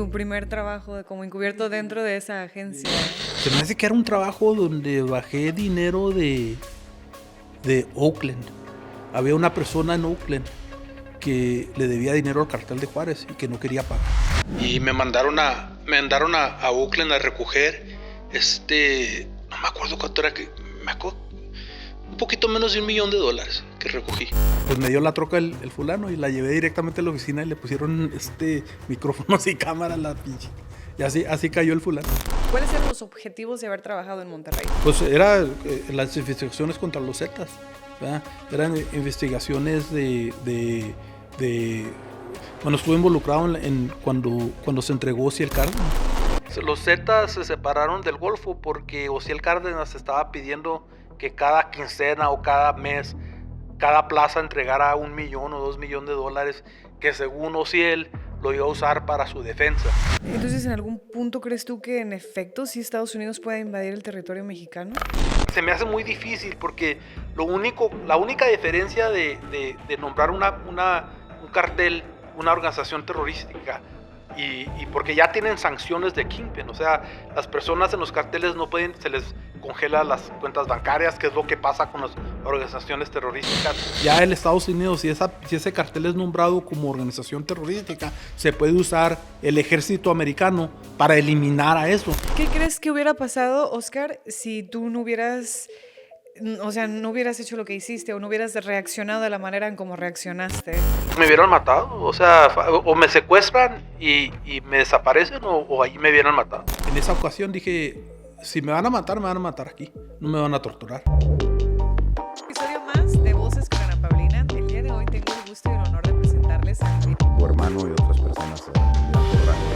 tu primer trabajo como encubierto dentro de esa agencia? Se me hace que era un trabajo donde bajé dinero de Oakland. Había una persona en Oakland que le debía dinero al cartel de Juárez y que no quería pagar. Y me mandaron a Oakland a recoger, no me acuerdo cuánto era, me acuerdo, un poquito menos de $1 millón que recogí. Pues me dio la troca el fulano y la llevé directamente a la oficina y le pusieron micrófonos y cámara a la pinche. Y así cayó el fulano. ¿Cuáles eran los objetivos de haber trabajado en Monterrey? Pues era las investigaciones contra los Zetas, ¿verdad? Eran investigaciones bueno, estuve involucrado cuando se entregó Ociel Cárdenas. Los Zetas se separaron del Golfo porque Ociel Cárdenas estaba pidiendo que cada quincena o cada mes, cada plaza entregara $1 millón o $2 millones, que según Ociel lo iba a usar para su defensa. Entonces, ¿en algún punto crees tú que en efecto sí Estados Unidos puede invadir el territorio mexicano? Se me hace muy difícil porque la única diferencia de nombrar un cartel, una organización terrorística, y porque ya tienen sanciones de Kingpin, o sea, las personas en los carteles no pueden, se les congela las cuentas bancarias, que es lo que pasa con las organizaciones terrorísticas. Ya el Estados Unidos, si ese cartel es nombrado como organización terrorística, se puede usar el ejército americano para eliminar a eso. ¿Qué crees que hubiera pasado, Oscar, si tú no hubieras hecho lo que hiciste o no hubieras reaccionado de la manera en cómo reaccionaste? Me hubieran matado, o sea, o me secuestran y me desaparecen o ahí me hubieran matado. En esa ocasión dije, si me van a matar aquí, no me van a torturar. Episodio más de Voces con Ana Paulina. El día de hoy tengo el gusto y el honor de presentarles a tu hermano y otras personas de alto rango.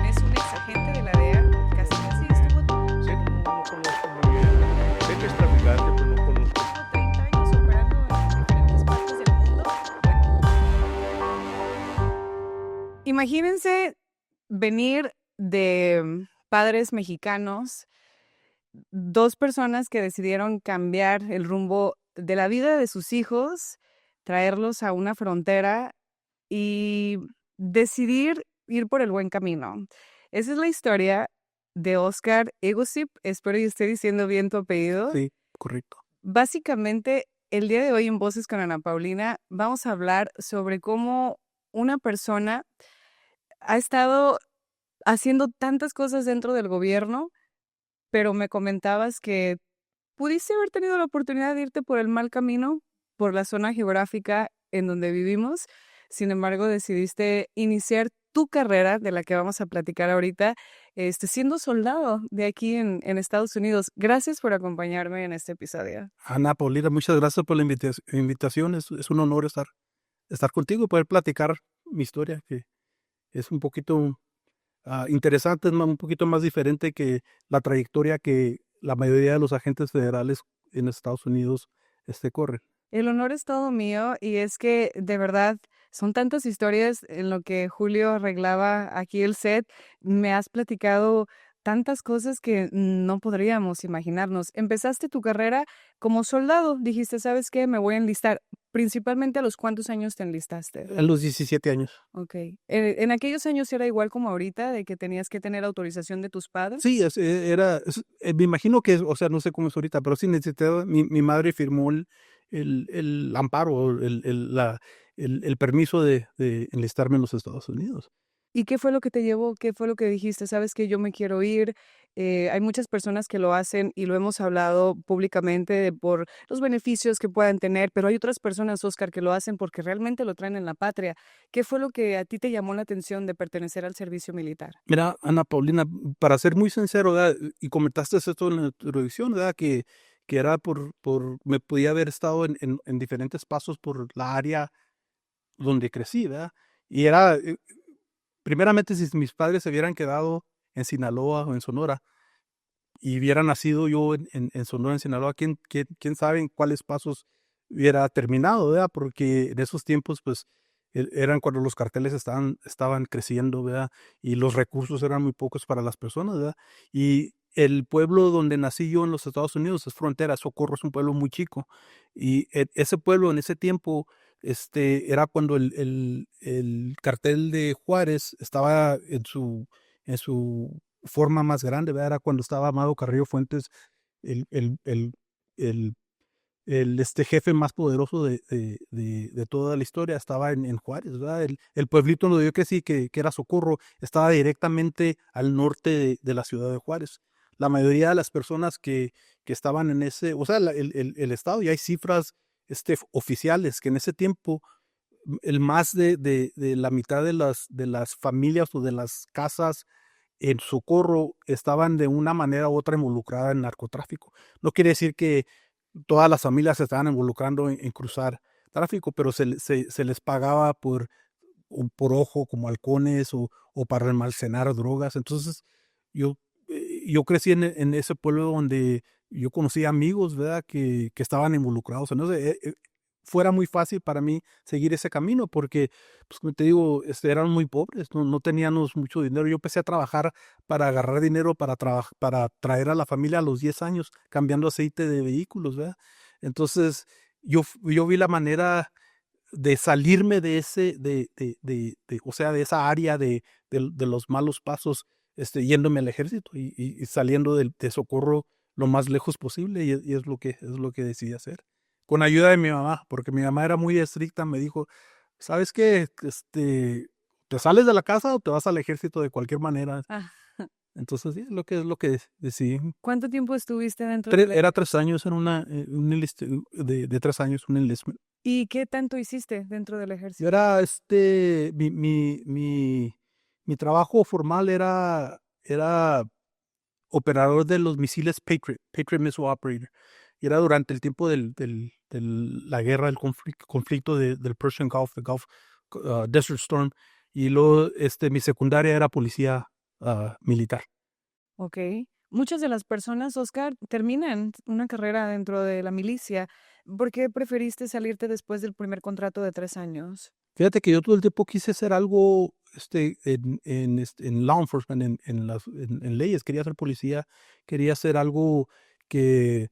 Es un ex agente de la DEA, casi estuvo. Sí, no conozco muy bien. Sé que es traficante, pero no conozco. 30 años operando en diferentes partes del mundo. Imagínense venir de padres mexicanos, dos personas que decidieron cambiar el rumbo de la vida de sus hijos, traerlos a una frontera y decidir ir por el buen camino. Esa es la historia de Oscar Egosip. Espero que esté diciendo bien tu apellido. Sí, correcto. Básicamente, el día de hoy en Voces con Ana Paulina vamos a hablar sobre cómo una persona ha estado haciendo tantas cosas dentro del gobierno, pero me comentabas que pudiste haber tenido la oportunidad de irte por el mal camino, por la zona geográfica en donde vivimos. Sin embargo, decidiste iniciar tu carrera, de la que vamos a platicar ahorita, siendo soldado de aquí en Estados Unidos. Gracias por acompañarme en este episodio. Ana Paulina, muchas gracias por la invitación. Es un honor estar contigo y poder platicar mi historia, que es un poquito interesante, es un poquito más diferente que la trayectoria que la mayoría de los agentes federales en Estados Unidos corren. El honor es todo mío y es que de verdad son tantas historias en lo que Julio arreglaba aquí el set. Me has platicado tantas cosas que no podríamos imaginarnos. Empezaste tu carrera como soldado. Dijiste, ¿sabes qué? Me voy a enlistar. Principalmente, ¿a los cuántos años te enlistaste? A los 17 años. Ok. ¿En aquellos años era igual como ahorita, de que tenías que tener autorización de tus padres? Sí, me imagino que, o sea, no sé cómo es ahorita, pero sí necesitaba, mi madre firmó el amparo, el permiso de enlistarme en los Estados Unidos. ¿Y qué fue lo que te llevó? ¿Qué fue lo que dijiste? ¿Sabes que yo me quiero ir? Hay muchas personas que lo hacen y lo hemos hablado públicamente por los beneficios que puedan tener, pero hay otras personas, Oscar, que lo hacen porque realmente lo traen en la patria. ¿Qué fue lo que a ti te llamó la atención de pertenecer al servicio militar? Mira, Ana Paulina, para ser muy sincero, ¿verdad? Y comentaste esto en la introducción, ¿verdad? Que era me podía haber estado en diferentes pasos por la área donde crecí, ¿verdad? Y era, primeramente, si mis padres se hubieran quedado en Sinaloa o en Sonora y hubiera nacido yo en Sonora, en Sinaloa, ¿quién sabe en cuáles pasos hubiera terminado, ¿verdad? Porque en esos tiempos, pues, eran cuando los carteles estaban creciendo, ¿verdad? Y los recursos eran muy pocos para las personas, ¿verdad? Y el pueblo donde nací yo en los Estados Unidos es frontera. Socorro es un pueblo muy chico. Y ese pueblo en ese tiempo era cuando el cartel de Juárez estaba en su forma más grande, ¿verdad? Era cuando estaba Amado Carrillo Fuentes, el, el, el, el, el jefe más poderoso de toda la historia, estaba en Juárez, ¿verdad? El pueblito donde yo crecí, que era Socorro, estaba directamente al norte de la ciudad de Juárez. La mayoría de las personas que estaban en ese, o sea, el estado, y hay cifras oficiales, que en ese tiempo el más de la mitad de las familias o de las casas en Socorro estaban de una manera u otra involucradas en narcotráfico. No quiere decir que todas las familias se estaban involucrando en cruzar tráfico, pero se les pagaba por ojo como halcones o para almacenar drogas. Entonces yo, yo crecí en ese pueblo donde yo conocí amigos, ¿verdad? Que estaban involucrados. Entonces, fuera muy fácil para mí seguir ese camino porque, pues como te digo, eran muy pobres, no teníamos mucho dinero. Yo empecé a trabajar para agarrar dinero para traer a la familia a los 10 años, cambiando aceite de vehículos, ¿verdad? Entonces, yo vi la manera de salirme de o sea, de esa área de los malos pasos, yéndome al ejército y saliendo de Socorro lo más lejos posible y es lo que decidí hacer. Con ayuda de mi mamá, porque mi mamá era muy estricta, me dijo, ¿sabes qué? ¿Te sales de la casa o te vas al ejército de cualquier manera? Ah, Entonces, sí, es lo que decidí. ¿cuánto tiempo estuviste dentro del Era 3 años, era de 3 años, un enlistment. ¿Y qué tanto hiciste dentro del Yo ejército? era, mi trabajo formal era operador de los misiles Patriot Missile Operator. Y era durante el tiempo de la guerra, el conflicto del Persian Gulf, el Gulf Desert Storm. Y luego, mi secundaria era policía militar. Ok. Muchas de las personas, Oscar, terminan una carrera dentro de la milicia. ¿Por qué preferiste salirte después del primer contrato de 3 años? Fíjate que yo todo el tiempo quise hacer algo en law enforcement, en leyes. Quería ser policía, quería hacer algo que,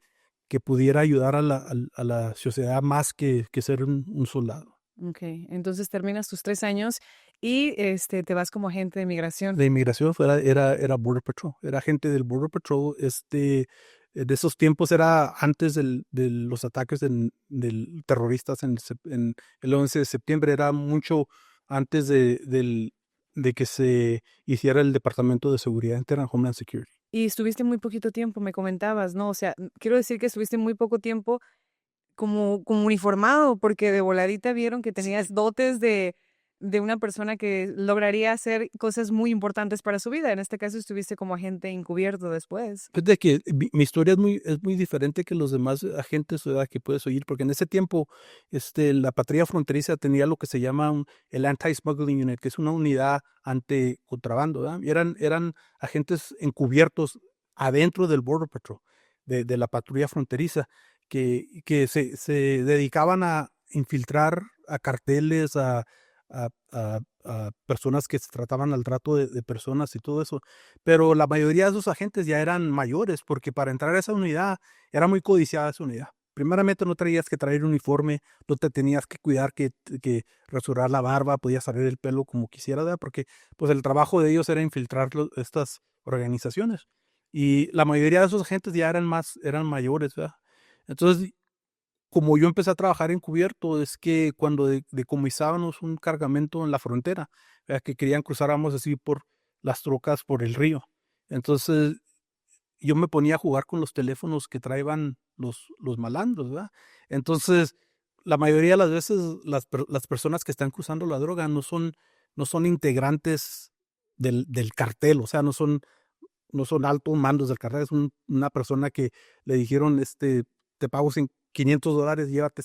que pudiera ayudar a la sociedad más que ser un soldado. Ok, entonces terminas tus 3 años y te vas como agente de migración. La inmigración era Border Patrol, era agente del Border Patrol. De esos tiempos era antes de los ataques del terroristas en el 11 de septiembre, era mucho antes de que se hiciera el Departamento de Seguridad Interna, Homeland Security. Y estuviste muy poquito tiempo, me comentabas, ¿no? O sea, quiero decir que estuviste muy poco tiempo como uniformado, porque de voladita vieron que tenías dotes de una persona que lograría hacer cosas muy importantes para su vida. En este caso estuviste como agente encubierto después. Fíjate que mi historia es muy diferente que los demás agentes, ¿verdad?, que puedes oír, porque en ese tiempo la patrulla fronteriza tenía lo que se llama el Anti-Smuggling Unit, que es una unidad ante-contrabando, ¿verdad? Y eran agentes encubiertos adentro del Border Patrol, de la patrulla fronteriza, que se dedicaban a infiltrar a carteles, a personas que se trataban al trato de personas y todo eso. Pero la mayoría de esos agentes ya eran mayores, porque para entrar a esa unidad era muy codiciada esa unidad. Primeramente no traías que traer uniforme, no te tenías que cuidar que rasurar la barba, podías salir el pelo como quisieras, ¿verdad? Porque pues el trabajo de ellos era infiltrar estas organizaciones. Y la mayoría de esos agentes ya eran mayores, ¿verdad? Entonces, como yo empecé a trabajar encubierto, es que cuando decomisábamos un cargamento en la frontera, que querían cruzáramos así por las trocas por el río. Entonces yo me ponía a jugar con los teléfonos que traían los malandros, ¿verdad? Entonces, la mayoría de las veces las personas que están cruzando la droga no son integrantes del cartel, o sea, no son altos mandos del cartel, es una persona que le dijeron, te pago $500, llévate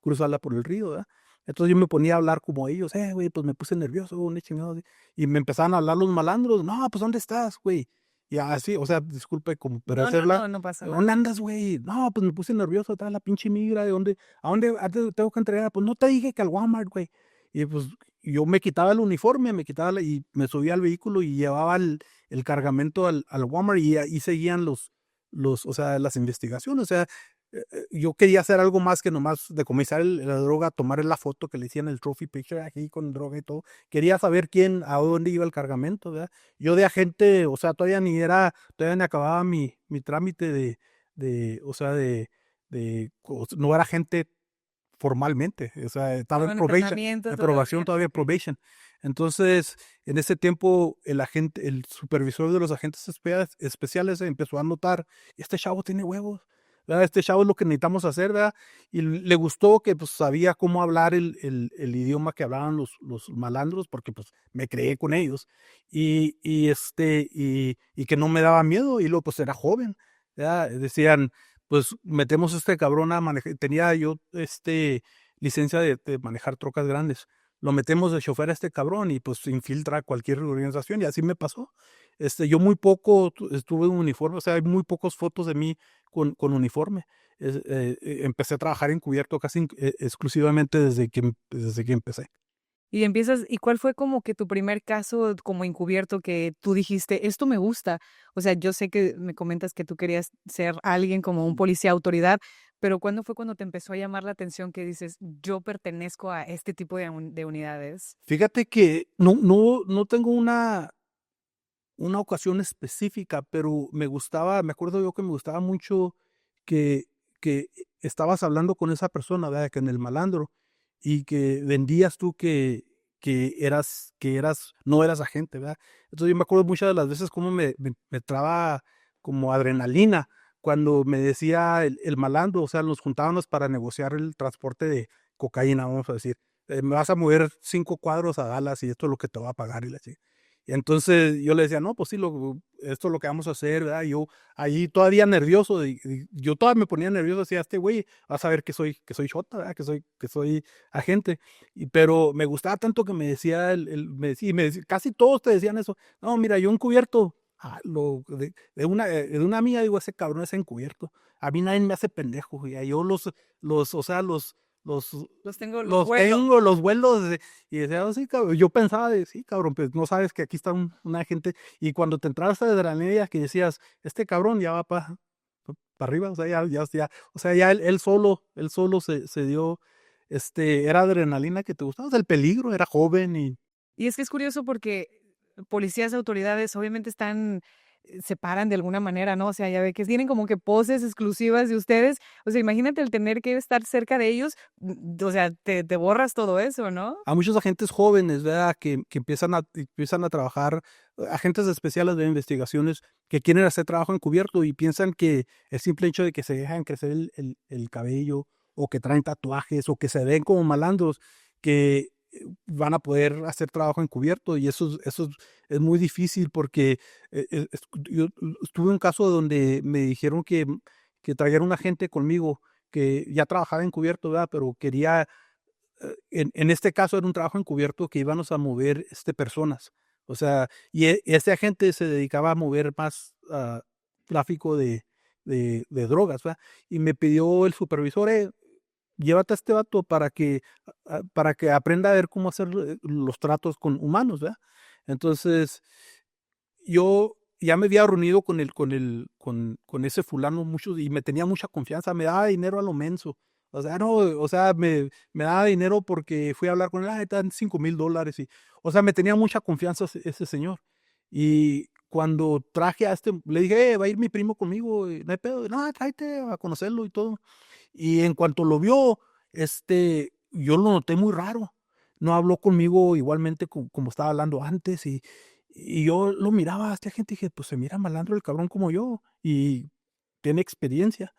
cruzarla por el río, ¿verdad? Entonces yo me ponía a hablar como ellos, güey, pues me puse nervioso, una chingada, y me empezaban a hablar los malandros, no, pues ¿dónde estás, güey? Y así, o sea, disculpe, como para No, no, hacerla, no, no pasa nada. ¿dónde andas, güey? No, pues me puse nervioso, está la pinche migra, ¿a dónde tengo que entregar? Pues no te dije que al Walmart, güey. Y pues yo me quitaba el uniforme, y me subía al vehículo y llevaba el cargamento al Walmart y ahí seguían o sea, las investigaciones. O sea, yo quería hacer algo más que nomás decomisar la droga, tomar la foto que le hicieron el trophy picture aquí con droga y todo. Quería saber a dónde iba el cargamento, ¿verdad? Yo de agente, o sea, todavía ni acababa mi trámite o sea, no era agente formalmente, o sea, estaba Estaba en en probation, entrenamiento en probación todavía. todavía, Ok. probation. Entonces, en ese tiempo, el supervisor de los agentes especiales empezó a notar, este chavo tiene huevos, ¿verdad? Este chavo es lo que necesitamos hacer, ¿verdad? Y le gustó que pues sabía cómo hablar el idioma que hablaban los malandros, porque pues me creé con ellos, y que no me daba miedo, y luego pues era joven, ¿verdad? Decían, pues metemos a este cabrón a manejar. Tenía yo licencia de manejar trocas grandes. Lo metemos de chofer a este cabrón y pues infiltra cualquier organización y así me pasó. Yo muy poco estuve en uniforme, o sea, hay muy pocas fotos de mí con uniforme. Empecé a trabajar encubierto casi exclusivamente desde que empecé. ¿Y cuál fue como que tu primer caso como encubierto que tú dijiste, esto me gusta? O sea, yo sé que me comentas que tú querías ser alguien como un policía autoridad, pero ¿cuándo fue cuando te empezó a llamar la atención que dices, yo pertenezco a este tipo de unidades? Fíjate que no tengo una ocasión específica, pero me acuerdo yo que me gustaba mucho que, que estabas hablando con esa persona, ¿verdad? Que en el malandro, y que vendías tú no eras agente, ¿verdad? Entonces yo me acuerdo muchas de las veces cómo me traba como adrenalina cuando me decía el malandro, o sea, nos juntábamos para negociar el transporte de cocaína, vamos a decir. Me vas a mover 5 cuadros a Dallas y esto es lo que te va a pagar y la chica. Y entonces yo le decía, no, pues sí, esto es lo que vamos a hacer, ¿verdad? Yo ahí todavía nervioso, y yo todavía me ponía nervioso, decía, este güey, vas a ver que soy chota, ¿verdad? Que soy agente. Pero me gustaba tanto que me decía, casi todos te decían eso. No, mira, yo encubierto, de una amiga, digo, ese cabrón es encubierto. A mí nadie me hace pendejo, y yo o sea, los, Los tengo, los los vuelos. tengo, los vuelos, y decía, "Oh, sí, cabrón". Yo pensaba sí, cabrón, pues no sabes que aquí está una gente, y cuando te entrabas de la media que decías, este cabrón ya va para arriba, o sea, o sea, ya él solo se dio, era adrenalina que te gustaba, o sea, el peligro, era joven y Y es que es curioso porque policías, autoridades, obviamente se paran de alguna manera, ¿no? O sea, ya ve que tienen como que poses exclusivas de ustedes. O sea, imagínate el tener que estar cerca de ellos, o sea, te borras todo eso, ¿no? a muchos agentes jóvenes, ¿verdad? Que empiezan a trabajar, agentes especiales de investigaciones que quieren hacer trabajo encubierto y piensan que el simple hecho de que se dejan crecer el cabello o que traen tatuajes o que se ven como malandros, que van a poder hacer trabajo encubierto y eso es muy difícil porque yo tuve un caso donde me dijeron que trajeron un agente conmigo que ya trabajaba encubierto, ¿verdad? Pero quería en este caso era un trabajo encubierto que íbamos a mover personas. O sea, y este agente se dedicaba a mover más tráfico de drogas, ¿verdad? Y me pidió el supervisor, llévate a este vato para que aprenda a ver cómo hacer los tratos con humanos, ¿verdad? Entonces, yo ya me había reunido con ese fulano mucho y me tenía mucha confianza, me daba dinero a lo menso. O sea, no, o sea, me daba dinero porque fui a hablar con él, están $5,000 o sea, me tenía mucha confianza ese señor. Y cuando traje le dije, va a ir mi primo conmigo, no hay pedo, no, tráete a conocerlo y todo. Y en cuanto lo vio, yo lo noté muy raro. No habló conmigo igualmente como estaba hablando antes y yo lo miraba a esta gente y dije, pues se mira malandro el cabrón como yo y tiene experiencia.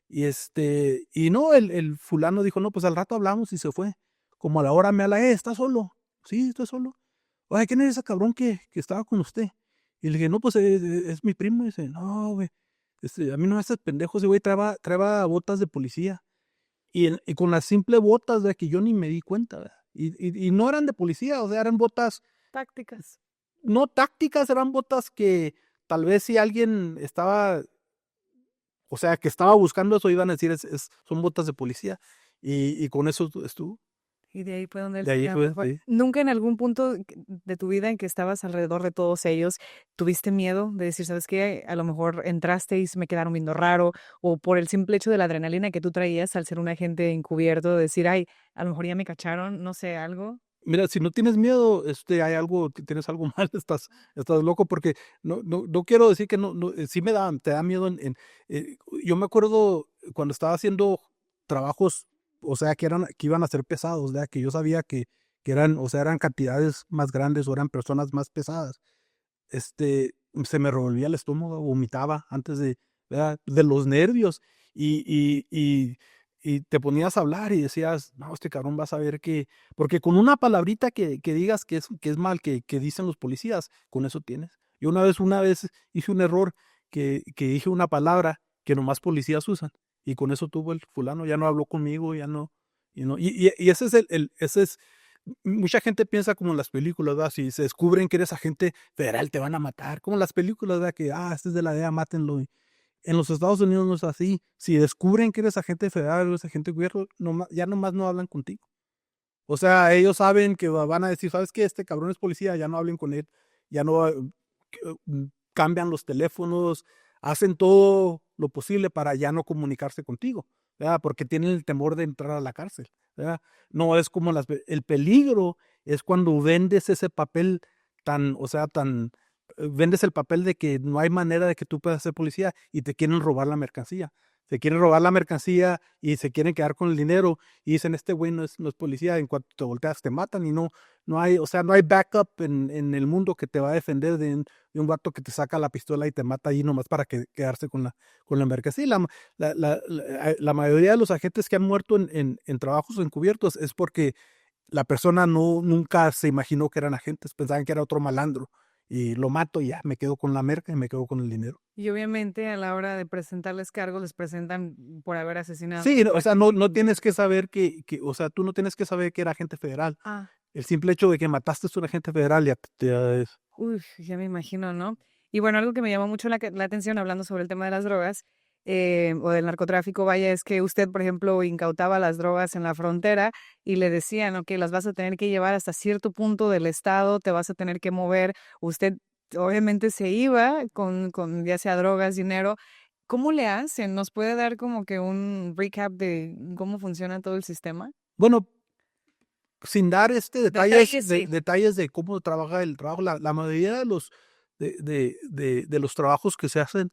Y no, el fulano dijo, no, pues al rato hablamos y se fue. Como a la hora me habla, ¿estás solo? Sí, estoy solo. Oye, ¿quién es ese cabrón que estaba con usted? Y le dije, no, pues es mi primo. Y dice, no, güey, a mí no me haces pendejo, ese güey traeba botas de policía. Y con las simples botas de que yo ni me di cuenta, ¿verdad? Y no eran de policía, o sea, eran botas Tácticas. no tácticas, eran botas que tal vez si alguien estaba, o sea, que estaba buscando eso, iban a decir, son botas de policía. Y con eso estuvo. Y de ahí fue donde él De se ahí fue, fue. sí. ¿Nunca en algún punto de tu vida en que estabas alrededor de todos ellos tuviste miedo de decir, sabes qué, a lo mejor entraste y se me quedaron viendo raro, o por el simple hecho de la adrenalina que tú traías al ser un agente encubierto, de decir, ay, a lo mejor ya me cacharon, no sé, algo? Mira, si no tienes miedo, hay algo, tienes algo mal, estás loco, porque no quiero decir que sí te da miedo eh, yo me acuerdo cuando estaba haciendo trabajos, o sea, que iban a ser pesados, ¿verdad? Que yo sabía que eran, o sea, eran cantidades más grandes o eran personas más pesadas. Se me revolvía el estómago, vomitaba antes ¿verdad? De los nervios y, y, y, y te ponías a hablar y decías, no, este cabrón va a saber que, porque con una palabrita que digas que es mal, que dicen los policías, con eso tienes. Yo una vez hice un error que dije una palabra que nomás policías usan y con eso tuvo el fulano, ya no habló conmigo, ya no, y ese es ese es mucha gente piensa como en las películas, ¿verdad? Si se descubren que eres agente federal, te van a matar. Como en las películas, ¿verdad? Que, este es de la DEA, mátenlo. Y en los Estados Unidos no es así. Si descubren que eres agente federal o eres agente de gobierno, ya nomás no hablan contigo. O sea, ellos saben que van a decir, ¿sabes qué? Este cabrón es policía, ya no hablen con él. Ya no cambian los teléfonos, hacen todo lo posible para ya no comunicarse contigo, ¿verdad? Porque tienen el temor de entrar a la cárcel, ¿verdad? No es como el peligro es cuando vendes ese papel o sea, vendes el papel de que no hay manera de que tú puedas ser policía y te quieren robar la mercancía. Se quieren robar la mercancía y se quieren quedar con el dinero y dicen, este güey no es policía, en cuanto te volteas te matan y no hay, o sea, no hay backup en el mundo que te va a defender de un vato que te saca la pistola y te mata ahí nomás para quedarse con la mercancía. La mayoría de los agentes que han muerto en trabajos encubiertos es porque la persona nunca se imaginó que eran agentes, pensaban que era otro malandro y lo mato y ya me quedo con la merca y me quedo con el dinero. Y obviamente a la hora de presentarles cargos, les presentan por haber asesinado. Sí, o sea, no tienes que saber o sea, tú no tienes que saber que era agente federal. Ah, El simple hecho de que mataste a un agente federal ya es. uy, ya me imagino, ¿no? Y bueno, algo que me llamó mucho la atención hablando sobre el tema de las drogas o del narcotráfico, vaya, es que usted, por ejemplo, incautaba las drogas en la frontera y le decían, ok, las vas a tener que llevar hasta cierto punto del estado, te vas a tener que mover. Usted obviamente se iba con ya sea drogas, dinero. ¿Cómo le hacen? ¿Nos puede dar como que un recap de cómo funciona todo el sistema? Bueno, sin dar Detalles, sí. detalles de cómo trabaja el trabajo, la mayoría de los trabajos que se hacen,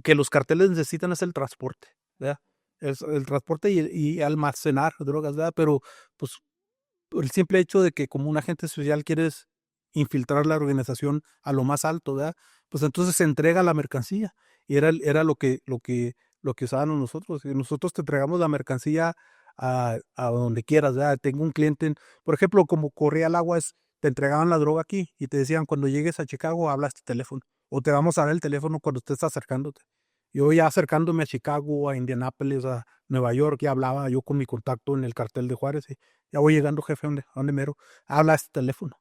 que los carteles necesitan es el transporte, ¿verdad? El transporte y almacenar drogas, ¿verdad? Pero, pues, por el simple hecho de que como un agente social quieres infiltrar la organización a lo más alto, ¿verdad? Pues entonces se entrega la mercancía. Y era lo que usábamos nosotros. Y nosotros te entregamos la mercancía a donde quieras, ¿verdad? Tengo un cliente, por ejemplo, como corría el agua, te entregaban la droga aquí y te decían, cuando llegues a Chicago, habla este teléfono. O te vamos a dar el teléfono cuando estés acercándote. Yo ya acercándome a Chicago, a Indianápolis, a Nueva York, ya hablaba yo con mi contacto en el cartel de Juárez. Ya voy llegando, jefe, ¿a dónde mero? Habla este teléfono.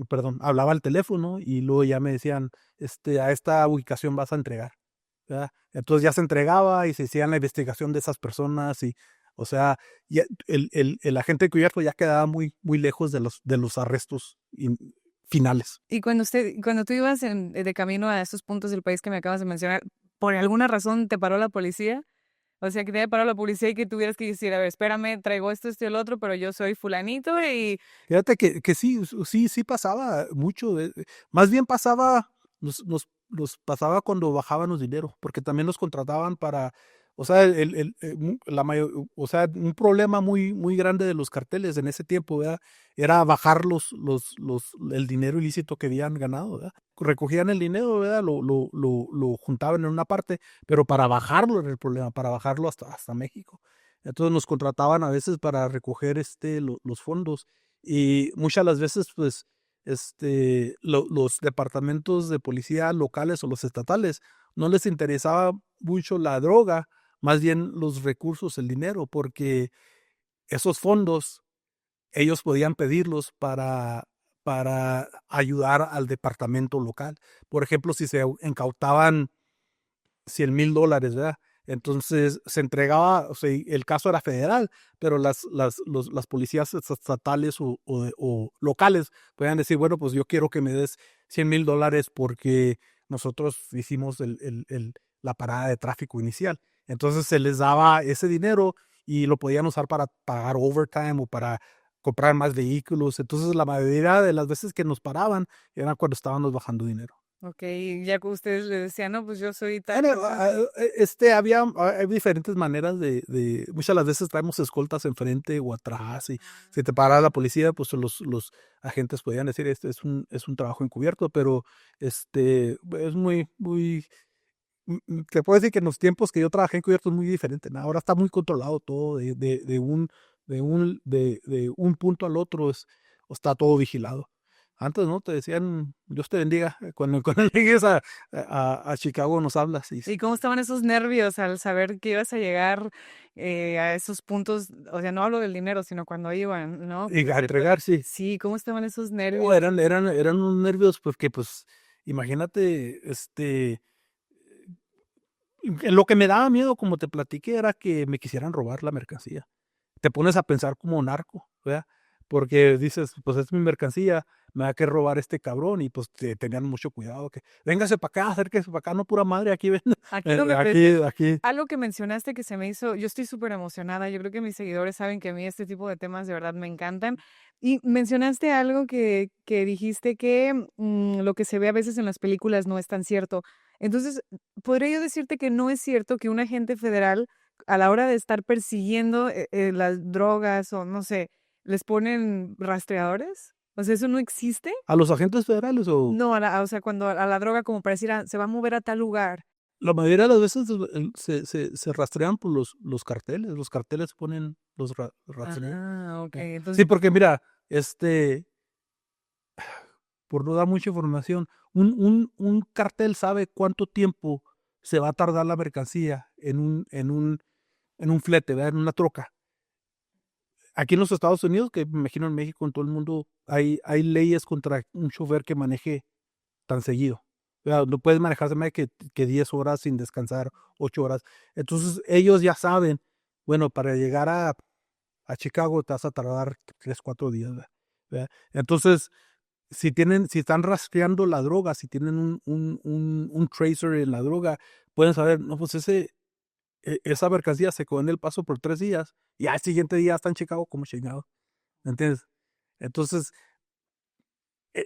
Perdón, hablaba al teléfono y luego ya me decían, a esta ubicación vas a entregar, ¿verdad? Entonces ya se entregaba y se hacía la investigación de esas personas y, o sea, ya el agente encubierto ya quedaba muy lejos de los arrestos finales. Y cuando tú ibas de camino a estos puntos del país que me acabas de mencionar, ¿por alguna razón te paró la policía? O sea, que te haya parado la policía y que tuvieras que decir, a ver, espérame, traigo esto y el otro, pero yo soy fulanito y... Fíjate que sí pasaba mucho. Más bien nos pasaba cuando bajábamos dinero, porque también nos contrataban para, o sea, o sea, un problema muy grande de los carteles en ese tiempo, ¿verdad? Era bajar el dinero ilícito que habían ganado, ¿verdad? Recogían el dinero, ¿verdad? Lo juntaban en una parte, pero para bajarlo era el problema, para bajarlo hasta México. Entonces nos contrataban a veces para recoger los fondos y muchas de las veces pues los departamentos de policía locales o los estatales no les interesaba mucho la droga, más bien los recursos, el dinero, porque esos fondos ellos podían pedirlos para ayudar al departamento local. Por ejemplo, si se incautaban $100,000, ¿verdad? Entonces se entregaba, o sea, el caso era federal, pero las policías estatales o locales podían decir, bueno, pues yo quiero que me des $100,000 porque nosotros hicimos la parada de tráfico inicial. Entonces se les daba ese dinero y lo podían usar para pagar overtime o para comprar más vehículos. Entonces la mayoría de las veces que nos paraban era cuando estábamos bajando dinero. Ok, ya que ustedes le decían, no, pues yo soy tal Bueno, persona. hay diferentes maneras muchas de las veces traemos escoltas enfrente o atrás y si te para la policía, pues los agentes podían decir, este es un trabajo encubierto, pero es te puedo decir que en los tiempos que yo trabajé encubierto es muy diferente, ¿no? Ahora está muy controlado todo de un punto al otro, está todo vigilado. Antes, ¿no? Te decían, Dios te bendiga. Cuando llegues a Chicago nos hablas. ¿Y cómo estaban esos nervios al saber que ibas a llegar a esos puntos? O sea, no hablo del dinero, sino cuando iban, ¿no? Y a entregar, sí. Sí, ¿cómo estaban esos Oh, nervios? eran unos nervios, porque pues, imagínate, lo que me daba miedo, como te platiqué, era que me quisieran robar la mercancía. Te pones a pensar como narco, ¿verdad? Porque dices, pues es mi mercancía, me va a querer robar este cabrón y pues tenían mucho cuidado que véngase para acá, acérquese para acá, no pura madre, aquí ven, Aquí no me aquí. Algo que mencionaste que se me hizo, yo estoy súper emocionada, yo creo que mis seguidores saben que a mí este tipo de temas de verdad me encantan. Y mencionaste algo que dijiste que lo que se ve a veces en las películas no es tan cierto. Entonces, ¿podría yo decirte que no es cierto que un agente federal a la hora de estar persiguiendo las drogas o no sé, les ponen rastreadores? O sea, ¿eso no existe? ¿A los agentes federales o...? No, o sea, cuando a la droga como para decir, se va a mover a tal lugar. La mayoría de las veces se rastrean por los carteles ponen rastrean. Ah, okey. Sí, Entonces, porque mira, por no dar mucha información, un cartel sabe cuánto tiempo se va a tardar la mercancía en un flete, ¿verdad? En una troca. Aquí en los Estados Unidos, que me imagino en México, en todo el mundo, hay leyes contra un chofer que maneje tan seguido. ¿Verdad? No puedes manejarse más que 10 horas sin descansar, 8 horas. Entonces ellos ya saben, bueno, para llegar a Chicago te vas a tardar 3, 4 días. ¿Verdad? Entonces, si están rastreando la droga, si tienen un tracer en la droga, pueden saber, no, pues esa mercancía se quedó en El Paso por 3 días y al siguiente día está en Chicago como chingado. ¿Me entiendes? Entonces,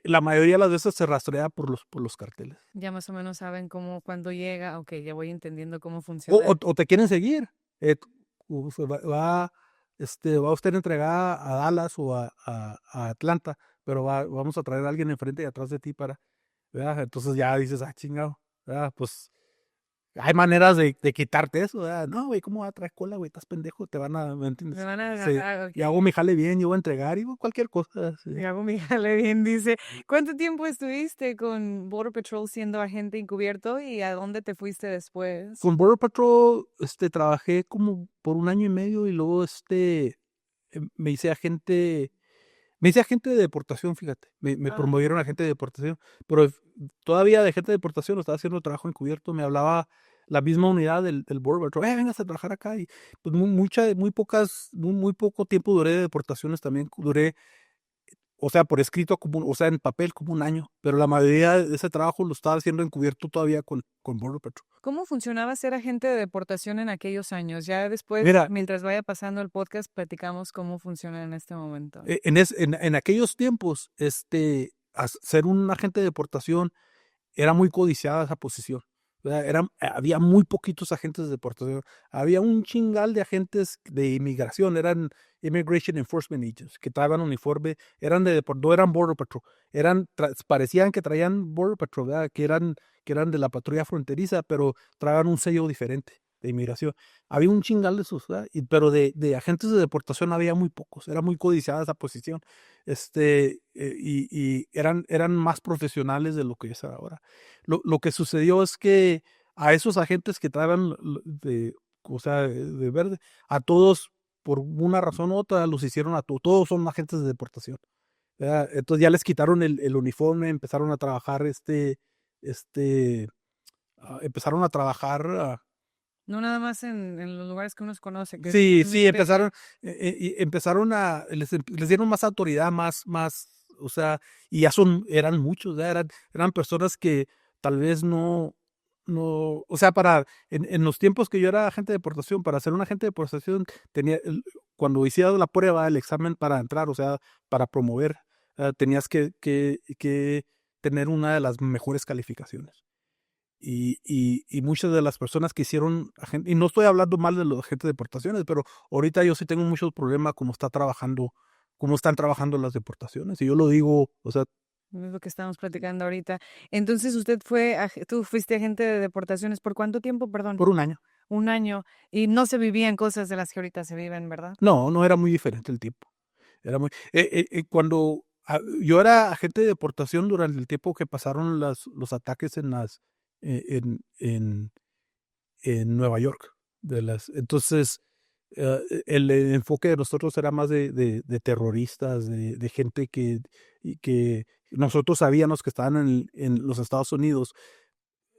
la mayoría de las veces se rastrea por los carteles. ya más o menos saben cómo cuándo llega. Okey, ya voy entendiendo cómo O, funciona. o te quieren seguir. Va usted entregada a Dallas o a Atlanta, pero vamos a traer a alguien enfrente y atrás de ti ¿verdad? Entonces ya dices, chingado, ¿verdad? Pues hay maneras de quitarte eso, ¿verdad? No, güey, ¿cómo va a traer cola, güey? Estás pendejo, ¿me entiendes? Me van a Sí, agarrar, y okey. hago mi jale bien, yo voy a entregar y cualquier cosa. Sí. Y hago mi jale bien, dice. ¿Cuánto tiempo estuviste con Border Patrol siendo agente encubierto y a dónde te fuiste después? Con Border Patrol, trabajé como por 1 año y medio y luego, me hice agente. Me hice agente de deportación, fíjate. Me Ah. promovieron a agente de deportación, pero todavía de agente de deportación estaba haciendo trabajo encubierto. Me hablaba la misma unidad del Border Patrol, vengas a trabajar acá. Y pues muy poco tiempo duré de deportaciones también. Duré, o sea, por escrito, o sea, en papel como 1 año, pero la mayoría de ese trabajo lo estaba haciendo encubierto todavía con Border Patrol. ¿Cómo funcionaba ser agente de deportación en aquellos años? Ya después, Mira, mientras vaya pasando el podcast, platicamos cómo funciona en este momento. en aquellos tiempos, ser un agente de deportación era muy codiciada esa posición. ¿Verdad? Había muy poquitos agentes de deportación. Había un chingal de agentes de inmigración, eran Immigration Enforcement Agents, que traían uniforme, no eran Border Patrol, parecían que traían Border Patrol, ¿verdad? Que eran de la patrulla fronteriza, pero traían un sello diferente de inmigración. Había un chingal de esos, ¿verdad? Pero de agentes de deportación había muy pocos, era muy codiciada esa posición. Y eran más profesionales de lo que es ahora. Lo que sucedió es que a esos agentes que traían o sea, de verde, a todos, por una razón u otra, los hicieron todos son agentes de deportación, ¿verdad? Entonces ya les quitaron el uniforme, empezaron a trabajar, empezaron a trabajar No nada más en los lugares que uno conoce, que Sí, es sí, diferente. empezaron les dieron más autoridad, o sea, y ya eran muchos, ¿verdad? Eran personas que tal vez o sea, en los tiempos que yo era agente de deportación, para ser un agente de deportación, cuando hicieras la prueba, el examen para entrar, o sea, para promover, tenías que tener una de las mejores calificaciones. Y muchas de las personas que hicieron, y no estoy hablando mal de los agentes de deportaciones, pero ahorita yo sí tengo muchos problemas cómo están trabajando las deportaciones. Y yo lo digo, o sea, Es lo que estamos platicando ahorita. Entonces, tú fuiste agente de deportaciones, ¿por cuánto tiempo, perdón? por un año. 1 año, y no se vivían cosas de las que ahorita se viven, ¿verdad? No, no era muy diferente el tiempo. Era cuando yo era agente de deportación durante el tiempo que pasaron los ataques en en Nueva York. Entonces, el enfoque de nosotros era más de terroristas, de gente que nosotros sabíamos que estaban en los Estados Unidos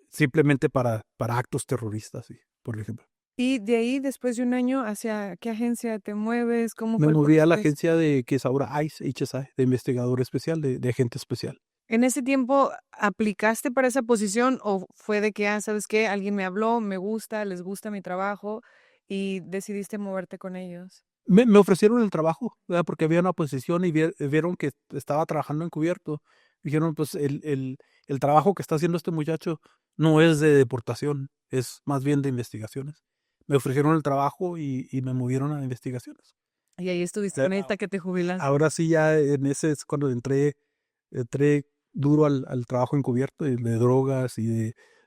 simplemente para actos terroristas, sí, por ejemplo. Y de ahí, después de 1 año, ¿hacia qué agencia te mueves? ¿Cómo Me fue el moví a la proceso? agencia que es ahora ICE, HSI, de investigador especial, de agente especial. En ese tiempo, ¿aplicaste para esa posición o fue de que, sabes qué, alguien me habló, me gusta, les gusta mi trabajo y decidiste moverte con ellos? Me ofrecieron el trabajo, ¿verdad? Porque había una posición y vieron que estaba trabajando encubierto. Dijeron, pues el trabajo que está haciendo este muchacho no es de deportación, es más bien de investigaciones. Me ofrecieron el trabajo y me movieron a investigaciones. Y ahí estuviste Eh, con ella hasta que te jubilaste. Ahora sí, ya en ese es cuando entré duro al trabajo encubierto, de drogas y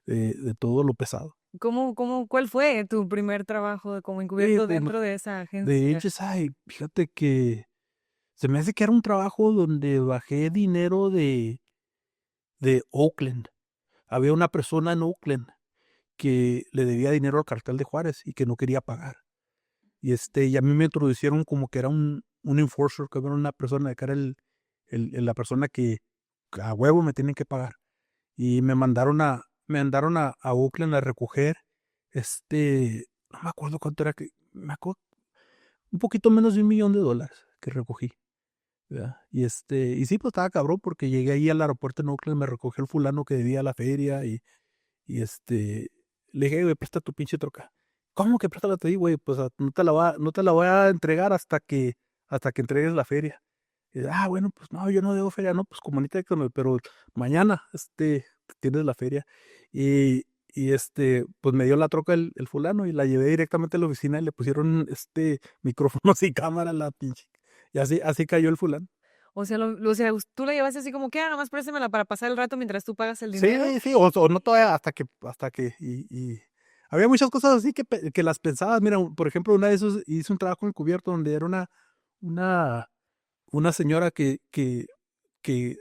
de todo lo pesado. ¿Cuál fue tu primer trabajo como Eh, encubierto de, dentro de esa de agencia? HSI, fíjate que se me hace que era un trabajo donde bajé dinero de Oakland. Había una persona en Oakland que le debía dinero al cartel de Juárez y que no quería pagar. Y a mí me introducieron como que era un enforcer, que era una persona, que era la persona que a huevo me tienen que pagar. Y me mandaron a Oakland a recoger, no me acuerdo cuánto era, me acuerdo, un poquito menos de $1,000,000 que recogí. ¿Verdad? Y sí, pues estaba cabrón porque llegué ahí al aeropuerto en Oakland, me recogió el fulano que debía la feria y le dije, güey, presta tu pinche troca. ¿Cómo que préstala a ti, güey? Pues no te la voy a entregar hasta que entregues la feria. Bueno, pues no, yo no debo feria, no, pues comunícate, pero mañana, tienes la feria. Pues me dio la troca el fulano y la llevé directamente a la oficina y le pusieron, micrófonos y cámara a la pinche. Y así cayó el fulano. O sea, tú la llevaste así como que, nomás préstemela para pasar el rato mientras tú pagas el dinero. Sí, sí, o no todavía y había muchas cosas así que las pensabas. Mira, por ejemplo, una de esos hice un trabajo encubierto donde era una, una señora que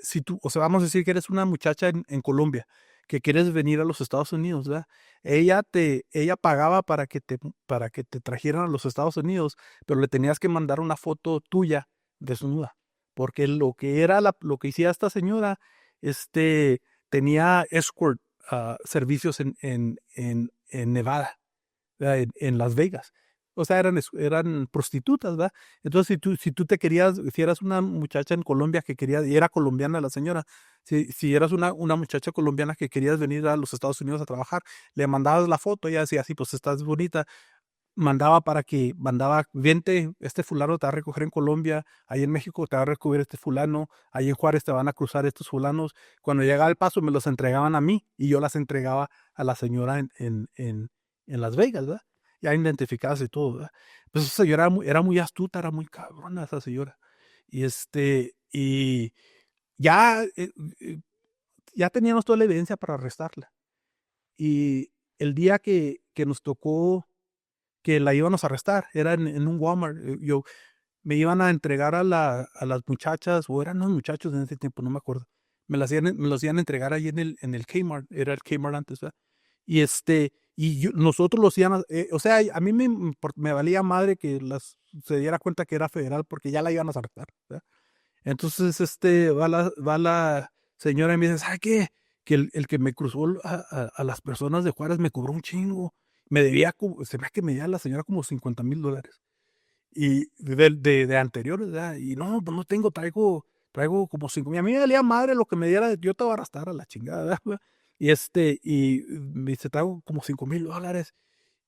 si tú, o sea, vamos a decir que eres una muchacha en Colombia, que quieres venir a los Estados Unidos, ¿verdad? Ella pagaba para que te trajeran a los Estados Unidos, pero le tenías que mandar una foto tuya desnuda, porque lo que hacía esta señora, este, tenía escort servicios en Nevada, ¿verdad? En Las Vegas. O sea, eran prostitutas, ¿verdad? Entonces, si tú si eras una muchacha en Colombia que quería, y era colombiana la señora, si eras una muchacha colombiana que querías venir a los Estados Unidos a trabajar, le mandabas la foto, ella decía, sí, pues estás bonita, vente, este fulano te va a recoger en Colombia, ahí en México te va a recoger este fulano, ahí en Juárez te van a cruzar estos fulanos. Cuando llegaba el paso me los entregaban a mí y yo las entregaba a la señora en Las Vegas, ¿verdad? Ya identificadas y todo, ¿verdad? Pues esa señora era muy astuta, era muy cabrona esa señora. Y ya, ya teníamos toda la evidencia para arrestarla. Y el día que nos tocó que la íbamos a arrestar, era en un Walmart. Me iban a entregar a las muchachas, o eran los muchachos en ese tiempo, no me acuerdo. Me los iban a entregar ahí en el Kmart, era el Kmart antes, ¿verdad? Nosotros los íbamos, o sea, a mí me valía madre que se diera cuenta que era federal porque ya la iban a arrestar, ¿verdad? Entonces, va la señora y me dice, ¿sabe qué? Que el que me cruzó a las personas de Juárez me cobró un chingo me debía, se me hace que me debía la señora como $50,000. Y de anteriores, ¿verdad? Y no, pues no tengo, traigo como 5,000. A mí me valía madre lo que me diera, yo te voy a arrastrar a la chingada, ¿verdad? Y me dice, traigo como $5,000.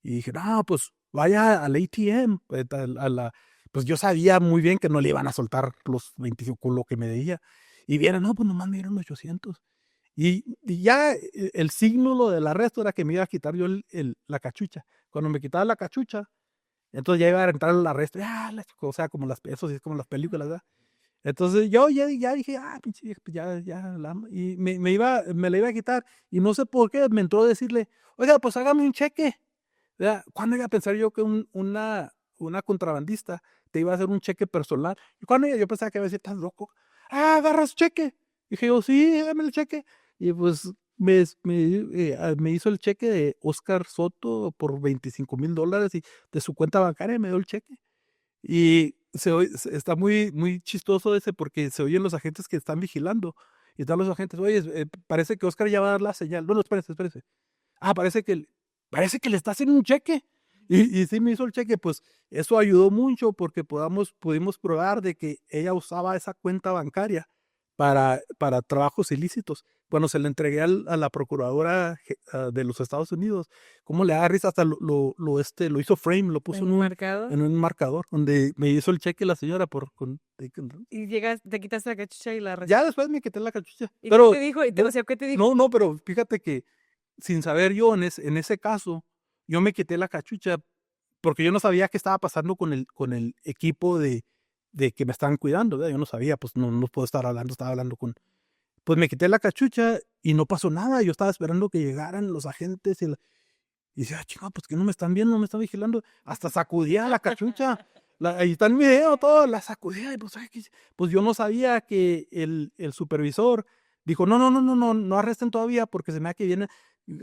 Y dije, no, pues vaya al ATM, pues yo sabía muy bien que no le iban a soltar los 25 con lo que me debía. Y viene, no, pues nomás me dieron 800. Y ya el signo lo del arresto era que me iba a quitar yo la cachucha. Cuando me quitaba la cachucha, entonces ya iba a entrar el arresto, o sea, como eso sí es como las películas, ¿verdad? Entonces yo ya dije, pinche vieja, pues y me la iba a quitar, y no sé por qué me entró a decirle, oiga, pues hágame un cheque, ¿verdad? ¿Cuándo iba a pensar yo que una contrabandista te iba a hacer un cheque personal? Y cuando yo pensaba que iba a decir, estás loco, agarra su cheque. Dije yo, sí, dame el cheque. Y pues me hizo el cheque de Oscar Soto por $25,000 y de su cuenta bancaria me dio el cheque. Y está muy, muy chistoso ese porque se oyen los agentes que están vigilando. Y están los agentes, oye, parece que Oscar ya va a dar la señal. No, no, espérese. Parece que le está haciendo un cheque. Y sí me hizo el cheque, pues eso ayudó mucho porque pudimos probar de que ella usaba esa cuenta bancaria para trabajos ilícitos. Cuando se le entregué a la procuradora de los Estados Unidos, cómo le da risa, hasta lo hizo frame, lo puso ¿En marcado? en un marcador, donde me hizo el cheque la señora Y te quitaste la cachucha y la ya después me quité la cachucha. ¿Y Pero qué te dijo? O sea, ¿qué te dijo? no, pero fíjate que sin saber yo en ese caso, yo me quité la cachucha porque yo no sabía qué estaba pasando con el equipo de que me estaban cuidando, ¿verdad? Yo no sabía, pues no puedo estar hablando, estaba hablando pues me quité la cachucha y no pasó nada. Yo estaba esperando que llegaran los agentes y decía, chinga, pues que no me están viendo, no me están vigilando. Hasta sacudía la cachucha. Ahí está en mi video todo, la sacudía. Y pues, pues yo no sabía que el supervisor dijo, no arresten todavía porque se me da que viene,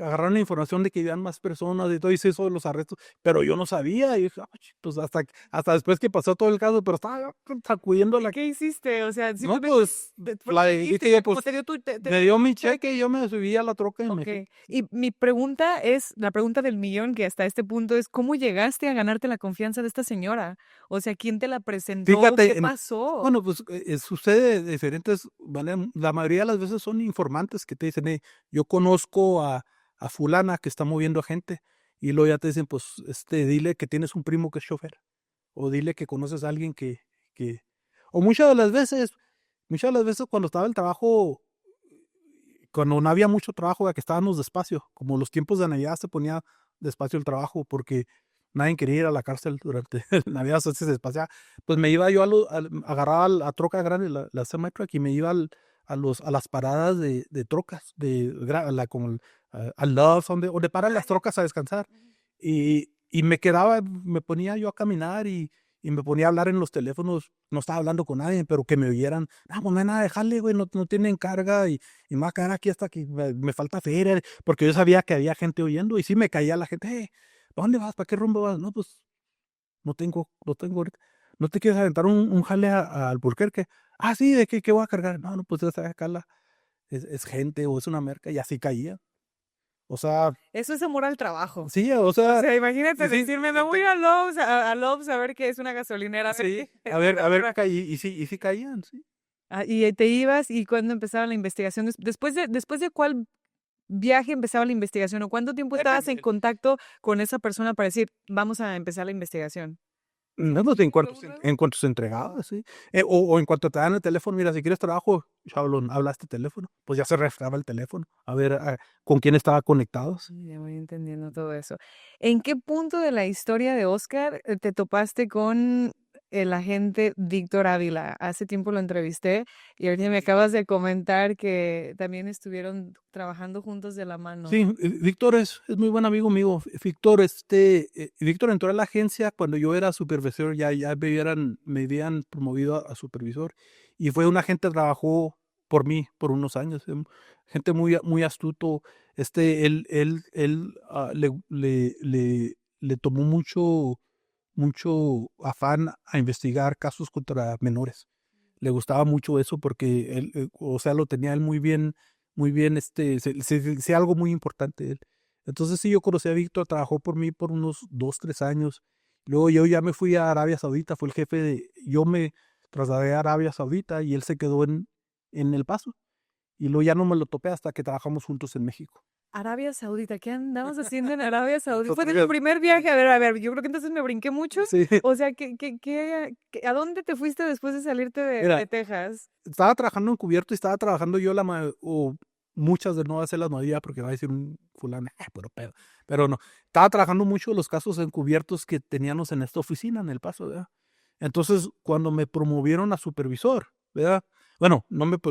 agarraron la información de que habían más personas y todo, y se hizo los arrestos, pero yo no sabía. Y dije, pues hasta después que pasó todo el caso, pero estaba sacudiendo la... ¿Qué hiciste? O sea, No, simplemente pues, dije, como pues, te dio me dio mi cheque y yo me subí a la troca y me fui. Ok. Y mi pregunta es, la pregunta del millón que hasta este punto es, ¿cómo llegaste a ganarte la confianza de esta señora? O sea, ¿quién te la presentó? Fíjate, ¿Qué pasó? bueno, pues sucede de diferentes maneras. La mayoría de las veces son informantes que te dicen, yo conozco a fulana que está moviendo a gente, y luego ya te dicen, pues, dile que tienes un primo que es chofer, o dile que conoces a alguien que, o muchas de las veces cuando estaba el trabajo, cuando no había mucho trabajo, que estábamos despacio, como los tiempos de Navidad se ponía despacio el trabajo porque nadie quería ir a la cárcel durante Navidad, entonces se despaciaba. Pues me iba yo agarraba la troca grande, la semi-truck, y me iba a las paradas de trocas, como al Love's, donde paran las trocas a descansar. Y me ponía yo a caminar y me ponía a hablar en los teléfonos, no estaba hablando con nadie, pero que me oyeran, pues no hay nada de jale, güey, no tienen carga, y me voy a quedar aquí hasta que me falta feria, porque yo sabía que había gente oyendo, y sí me caía la gente, ¿para dónde vas? ¿Para qué rumbo vas? No, pues no tengo ahorita. ¿No te quieres aventar un jale a Alburquerque? Sí, ¿de qué voy a cargar? No, pues acá es gente o es una merca, y así caía. O sea, Eso es amor al trabajo. sí, o O sea, sea, imagínate sí, decirme, me voy a Love's, a Love's a ver qué es una gasolinera. sí, qué a es ver, una hora. y sí caían, sí. Y te ibas y cuándo empezaba la investigación. Después de cuál viaje empezaba la investigación o cuánto tiempo estabas en contacto con esa persona para decir, vamos a empezar la investigación. No, pues en cuanto se entregaba, sí. O en cuanto te dan el teléfono, mira, si quieres trabajo, Shaolon, habla este teléfono. Pues ya se refrescaba el teléfono, a ver con quién estaba conectados. Ya voy entendiendo todo eso. ¿En qué punto de la historia de Oscar te topaste con el agente Víctor Ávila? Hace tiempo lo entrevisté y ahorita me acabas de comentar que también estuvieron trabajando juntos de la mano. Sí, Víctor es muy buen amigo mío. Víctor entró a la agencia cuando yo era supervisor, ya me habían promovido a supervisor, y fue un agente que trabajó por mí por unos años. Gente muy, muy astuto. Él le tomó mucho afán a investigar casos contra menores. Le gustaba mucho eso porque él, o sea, lo tenía él muy bien, sé algo muy importante él. Entonces sí, yo conocí a Víctor, trabajó por mí por unos 2, 3 años. Luego yo ya me fui a Arabia Saudita, fue el jefe yo me trasladé a Arabia Saudita y él se quedó en El Paso. Y luego ya no me lo topé hasta que trabajamos juntos en México. Arabia Saudita, ¿qué andabas haciendo en Arabia Saudita? Fue Entonces, tu primer viaje. A ver, yo creo que entonces me brinqué mucho. sí, O sea, ¿a dónde te fuiste después de salirte de mira, Texas? estaba trabajando encubierto y estaba trabajando yo o muchas de no hacer las mayoría porque va a decir un fulano, pero pedo. Pero no, estaba trabajando mucho los casos encubiertos que teníamos en esta oficina en El Paso, ¿verdad? Entonces, cuando me promovieron a supervisor, ¿verdad? Bueno,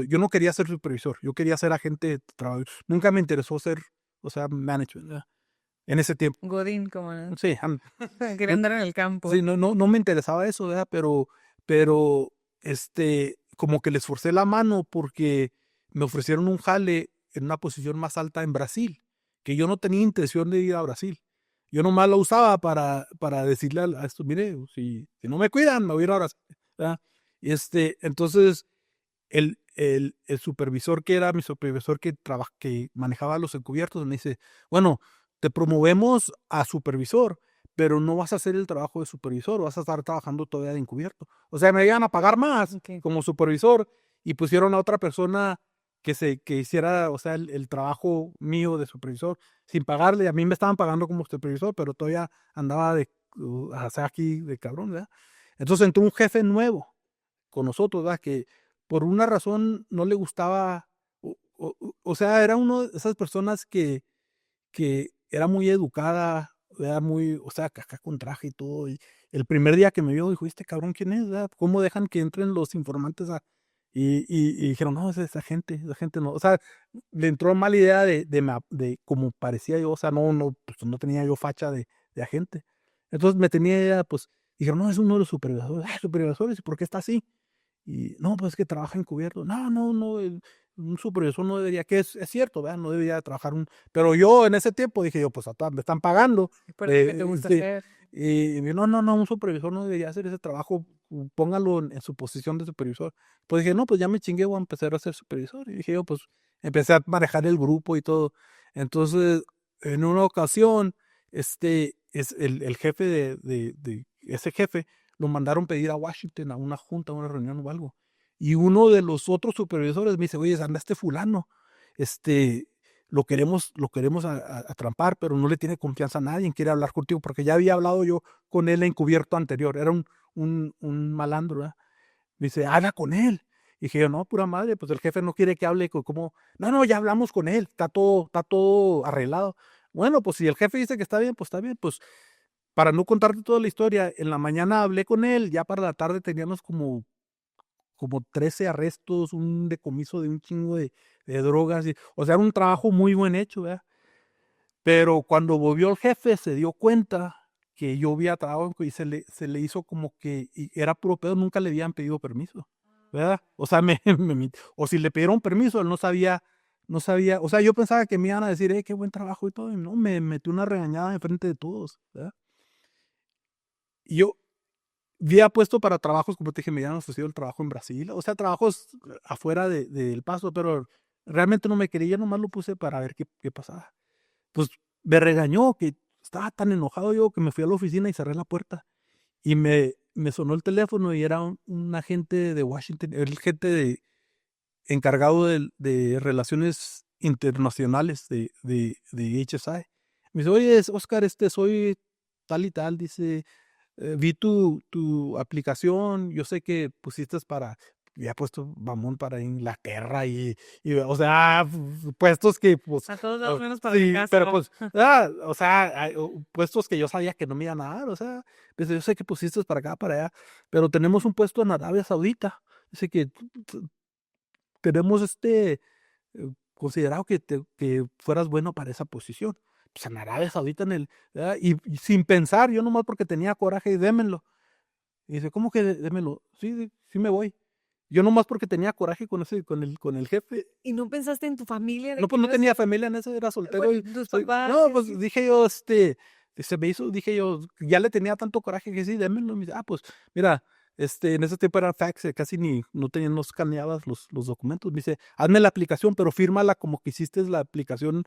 yo no quería ser supervisor, yo quería ser agente de trabajo. Nunca me interesó ser, o sea, management, ¿verdad? En ese tiempo. Godín, como no. Sí, Quería andar en el campo. sí, no me interesaba eso, ¿verdad? Pero, como que les forcé la mano porque me ofrecieron un jale en una posición más alta en Brasil, que yo no tenía intención de ir a Brasil. Yo nomás lo usaba para decirle a esto, mire, si no me cuidan, me voy a ir a Brasil, ¿verdad? Entonces, el supervisor que era mi supervisor que manejaba los encubiertos me dice, bueno, te promovemos a supervisor, pero no vas a hacer el trabajo de supervisor, vas a estar trabajando todavía de encubierto. O sea, me iban a pagar más Ok. como supervisor y pusieron a otra persona que hiciera, o sea, el trabajo mío de supervisor sin pagarle. A mí me estaban pagando como supervisor, pero todavía andaba o sea, aquí de cabrón, ¿verdad? Entonces entró un jefe nuevo con nosotros, ¿verdad? Que por una razón no le gustaba, o sea, era uno de esas personas que era muy educada, era muy, o sea, acá con traje y todo. Y el primer día que me vio, dijo, este cabrón, ¿quién es? ¿Verdad? ¿Cómo dejan que entren los informantes y dijeron, no, esa gente no. O sea, le entró mala idea de cómo parecía yo, o sea, pues no tenía yo facha de agente. Entonces me tenía idea, pues, dijeron, no, es uno de los supervisores. Ah, supervisores, ¿y por qué está así? Y no, pues es que trabaja encubierto. No, un supervisor no debería, que es cierto, ¿verdad? No debería trabajar pero yo en ese tiempo dije yo, pues me están pagando. Por lo que te gusta Sí. hacer. Y no, un supervisor no debería hacer ese trabajo, póngalo en su posición de supervisor. Pues dije, no, pues ya me chingué, voy a empezar a ser supervisor. Y dije yo, pues empecé a manejar el grupo y todo. Entonces, en una ocasión, es el jefe ese jefe lo mandaron pedir a Washington a una junta, a una reunión o algo. Y uno de los otros supervisores me dice, oye, anda este fulano, lo queremos atrampar, pero no le tiene confianza a nadie, quiere hablar contigo, porque ya había hablado yo con él encubierto anterior, era un malandro, ¿verdad? Me dice, habla con él. Y dije yo, no, pura madre, pues el jefe no quiere que hable como, no, ya hablamos con él, está todo arreglado. Bueno, pues si el jefe dice que está bien, pues para no contarte toda la historia, en la mañana hablé con él, ya para la tarde teníamos como 13 arrestos, un decomiso de un chingo de drogas, o sea, era un trabajo muy buen hecho, ¿verdad? Pero cuando volvió el jefe se dio cuenta que yo había trabajado y se le hizo como que era puro pedo, nunca le habían pedido permiso, ¿verdad? O sea, o si le pidieron permiso, él no sabía, o sea, yo pensaba que me iban a decir, qué buen trabajo y todo, y no, me metió una regañada en frente de todos, ¿verdad? Y yo había puesto para trabajos, como te dije, me habían ofrecido el trabajo en Brasil, o sea, trabajos afuera del Paso, pero realmente no me quería, nomás lo puse para ver qué pasaba. Pues me regañó, que estaba tan enojado yo que me fui a la oficina y cerré la puerta. Y me sonó el teléfono y era un agente de Washington, el gente encargado de relaciones internacionales de HSI. Me dice, oye, Oscar, soy tal y tal, dice, vi tu aplicación, yo sé que pusiste ya puesto mamón para Inglaterra o sea, puestos que pues, A todos lados menos para sí, mi casa. pero pues, o sea, puestos que yo sabía que no me iban a dar, o sea, dice, yo sé que pusiste para acá, para allá, pero tenemos un puesto en Arabia Saudita, dice que tenemos considerado que fueras bueno para esa posición. Pues en Arabia Saudita ¿verdad? Y sin pensar, yo nomás porque tenía coraje, y démenlo. Y dice, ¿cómo que démelo? Sí me voy. Yo nomás porque tenía coraje con el jefe. ¿Y no pensaste en tu familia? No, pues no tenía familia en eso, era soltero. Bueno, tus papás. No, pues dije yo, se me hizo, dije yo, ya le tenía tanto coraje que sí, démelo. Me dice, pues, mira, En ese tiempo era fax, casi no tenían, no escaneabas los documentos. Me dice, hazme la aplicación, pero fírmala como que hiciste la aplicación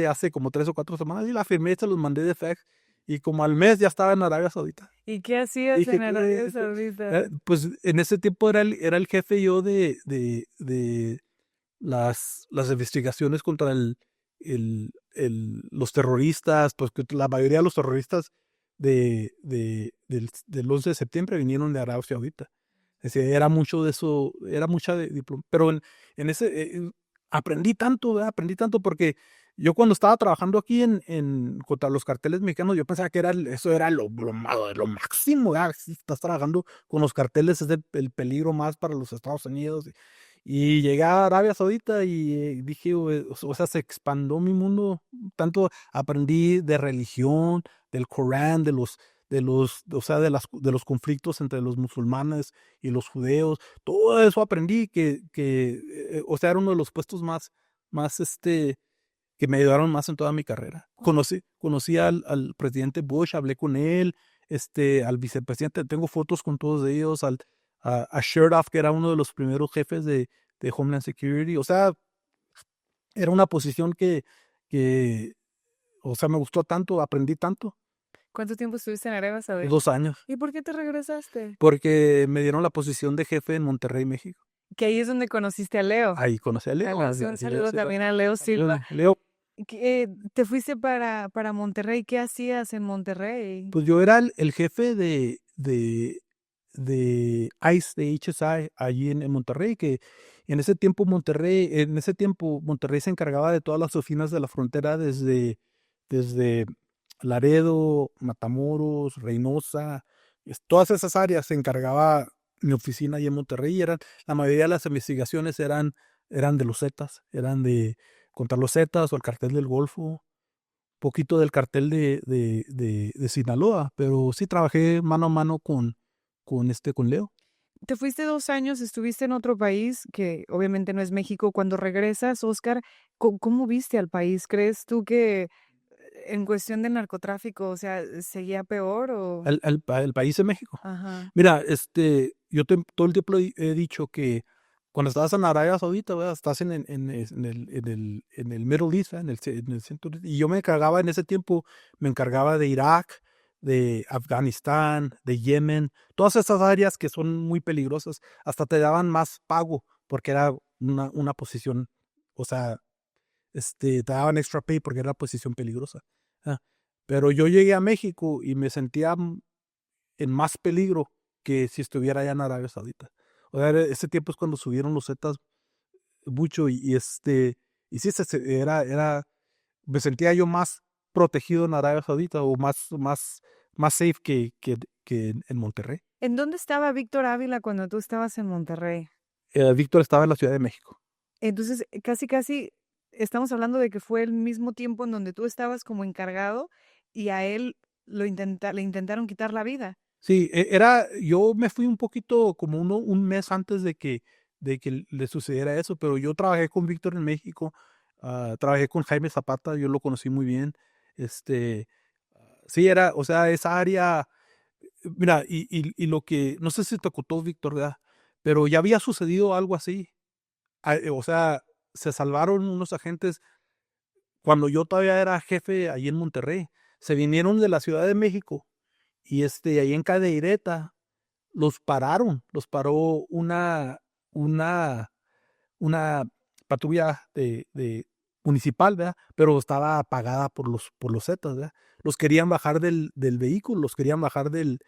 hace como 3 o 4 semanas. Y la firmé y se los mandé de fax. Y como al mes ya estaba en Arabia Saudita. ¿Y qué hacías Dije, en Arabia Saudita? pues en ese tiempo era el jefe yo de las investigaciones contra los terroristas, pues que la mayoría de los terroristas del 11 de septiembre vinieron de Arabia Saudita. Es decir, era mucho de eso, era mucha de diplomacia. Pero en ese aprendí tanto, ¿verdad? Aprendí tanto porque yo cuando estaba trabajando aquí contra los carteles mexicanos, yo pensaba que eso era lo máximo, ¿verdad? Si estás trabajando con los carteles es el peligro más para los Estados Unidos. Y llegué a Arabia Saudita y dije, o sea, se expandió mi mundo, tanto aprendí de religión, del Corán, o sea, de los conflictos entre los musulmanes y los judeos, todo eso aprendí o sea, era uno de los puestos más, que me ayudaron más en toda mi carrera. Conocí al presidente Bush, hablé con él, al vicepresidente, tengo fotos con todos ellos, a Chertoff, que era uno de los primeros jefes de Homeland Security. O sea, era una posición que, o sea, me gustó tanto, aprendí tanto. ¿Cuánto tiempo estuviste en Arabia Saudita? 2 años, ¿Y por qué te regresaste? porque me dieron la posición de jefe en Monterrey, México. Que ahí es donde conociste a Leo. Ahí conocí a Leo. Un saludo también a Leo Silva. Leo, Te fuiste para Monterrey. ¿Qué hacías en Monterrey? pues yo era el jefe de ICE, de HSI, allí en Monterrey, que en ese tiempo Monterrey se encargaba de todas las oficinas de la frontera desde Laredo, Matamoros, Reynosa, todas esas áreas se encargaba mi oficina allí en Monterrey. La mayoría de las investigaciones eran de los Zetas, contra los Zetas o el cartel del Golfo, poquito del cartel de Sinaloa, pero sí trabajé mano a mano con Leo. Te fuiste 2 años, estuviste en otro país que obviamente no es México. Cuando regresas, Oscar, ¿cómo viste al país? ¿Crees tú que en cuestión de narcotráfico, o sea, seguía peor o...? El país de México. Ajá. Mira, yo todo el tiempo he dicho que cuando estás en Arabia Saudita, ¿verdad? Estás en el Middle East, ¿verdad? En el centro, y yo en ese tiempo, me encargaba de Irak, de Afganistán, de Yemen, todas esas áreas que son muy peligrosas. Hasta te daban más pago porque era una posición, o sea, te daban extra pay porque era una posición peligrosa. ¿Ah? Pero yo llegué a México y me sentía en más peligro que si estuviera allá en Arabia Saudita. O sea, ese tiempo es cuando subieron los Zetas mucho y sí, me sentía yo más protegido en Arabia Saudita o más safe que en Monterrey. ¿En dónde estaba Víctor Ávila cuando tú estabas en Monterrey? Víctor estaba en la Ciudad de México. Entonces, casi estamos hablando de que fue el mismo tiempo en donde tú estabas como encargado y a él le intentaron quitar la vida. Sí, yo me fui un poquito como un mes antes de que le sucediera eso, pero yo trabajé con Víctor en México, trabajé con Jaime Zapata, yo lo conocí muy bien. Sí, o sea, esa área, mira, y lo que, no sé si te contó Víctor, ¿verdad? Pero ya había sucedido algo así. O sea, se salvaron unos agentes cuando yo todavía era jefe ahí en Monterrey. Se vinieron de la Ciudad de México y ahí en Cadereyta los paró una patrulla de municipal, ¿verdad? Pero estaba pagada por los Zetas, ¿verdad? Los querían bajar del vehículo, los querían bajar de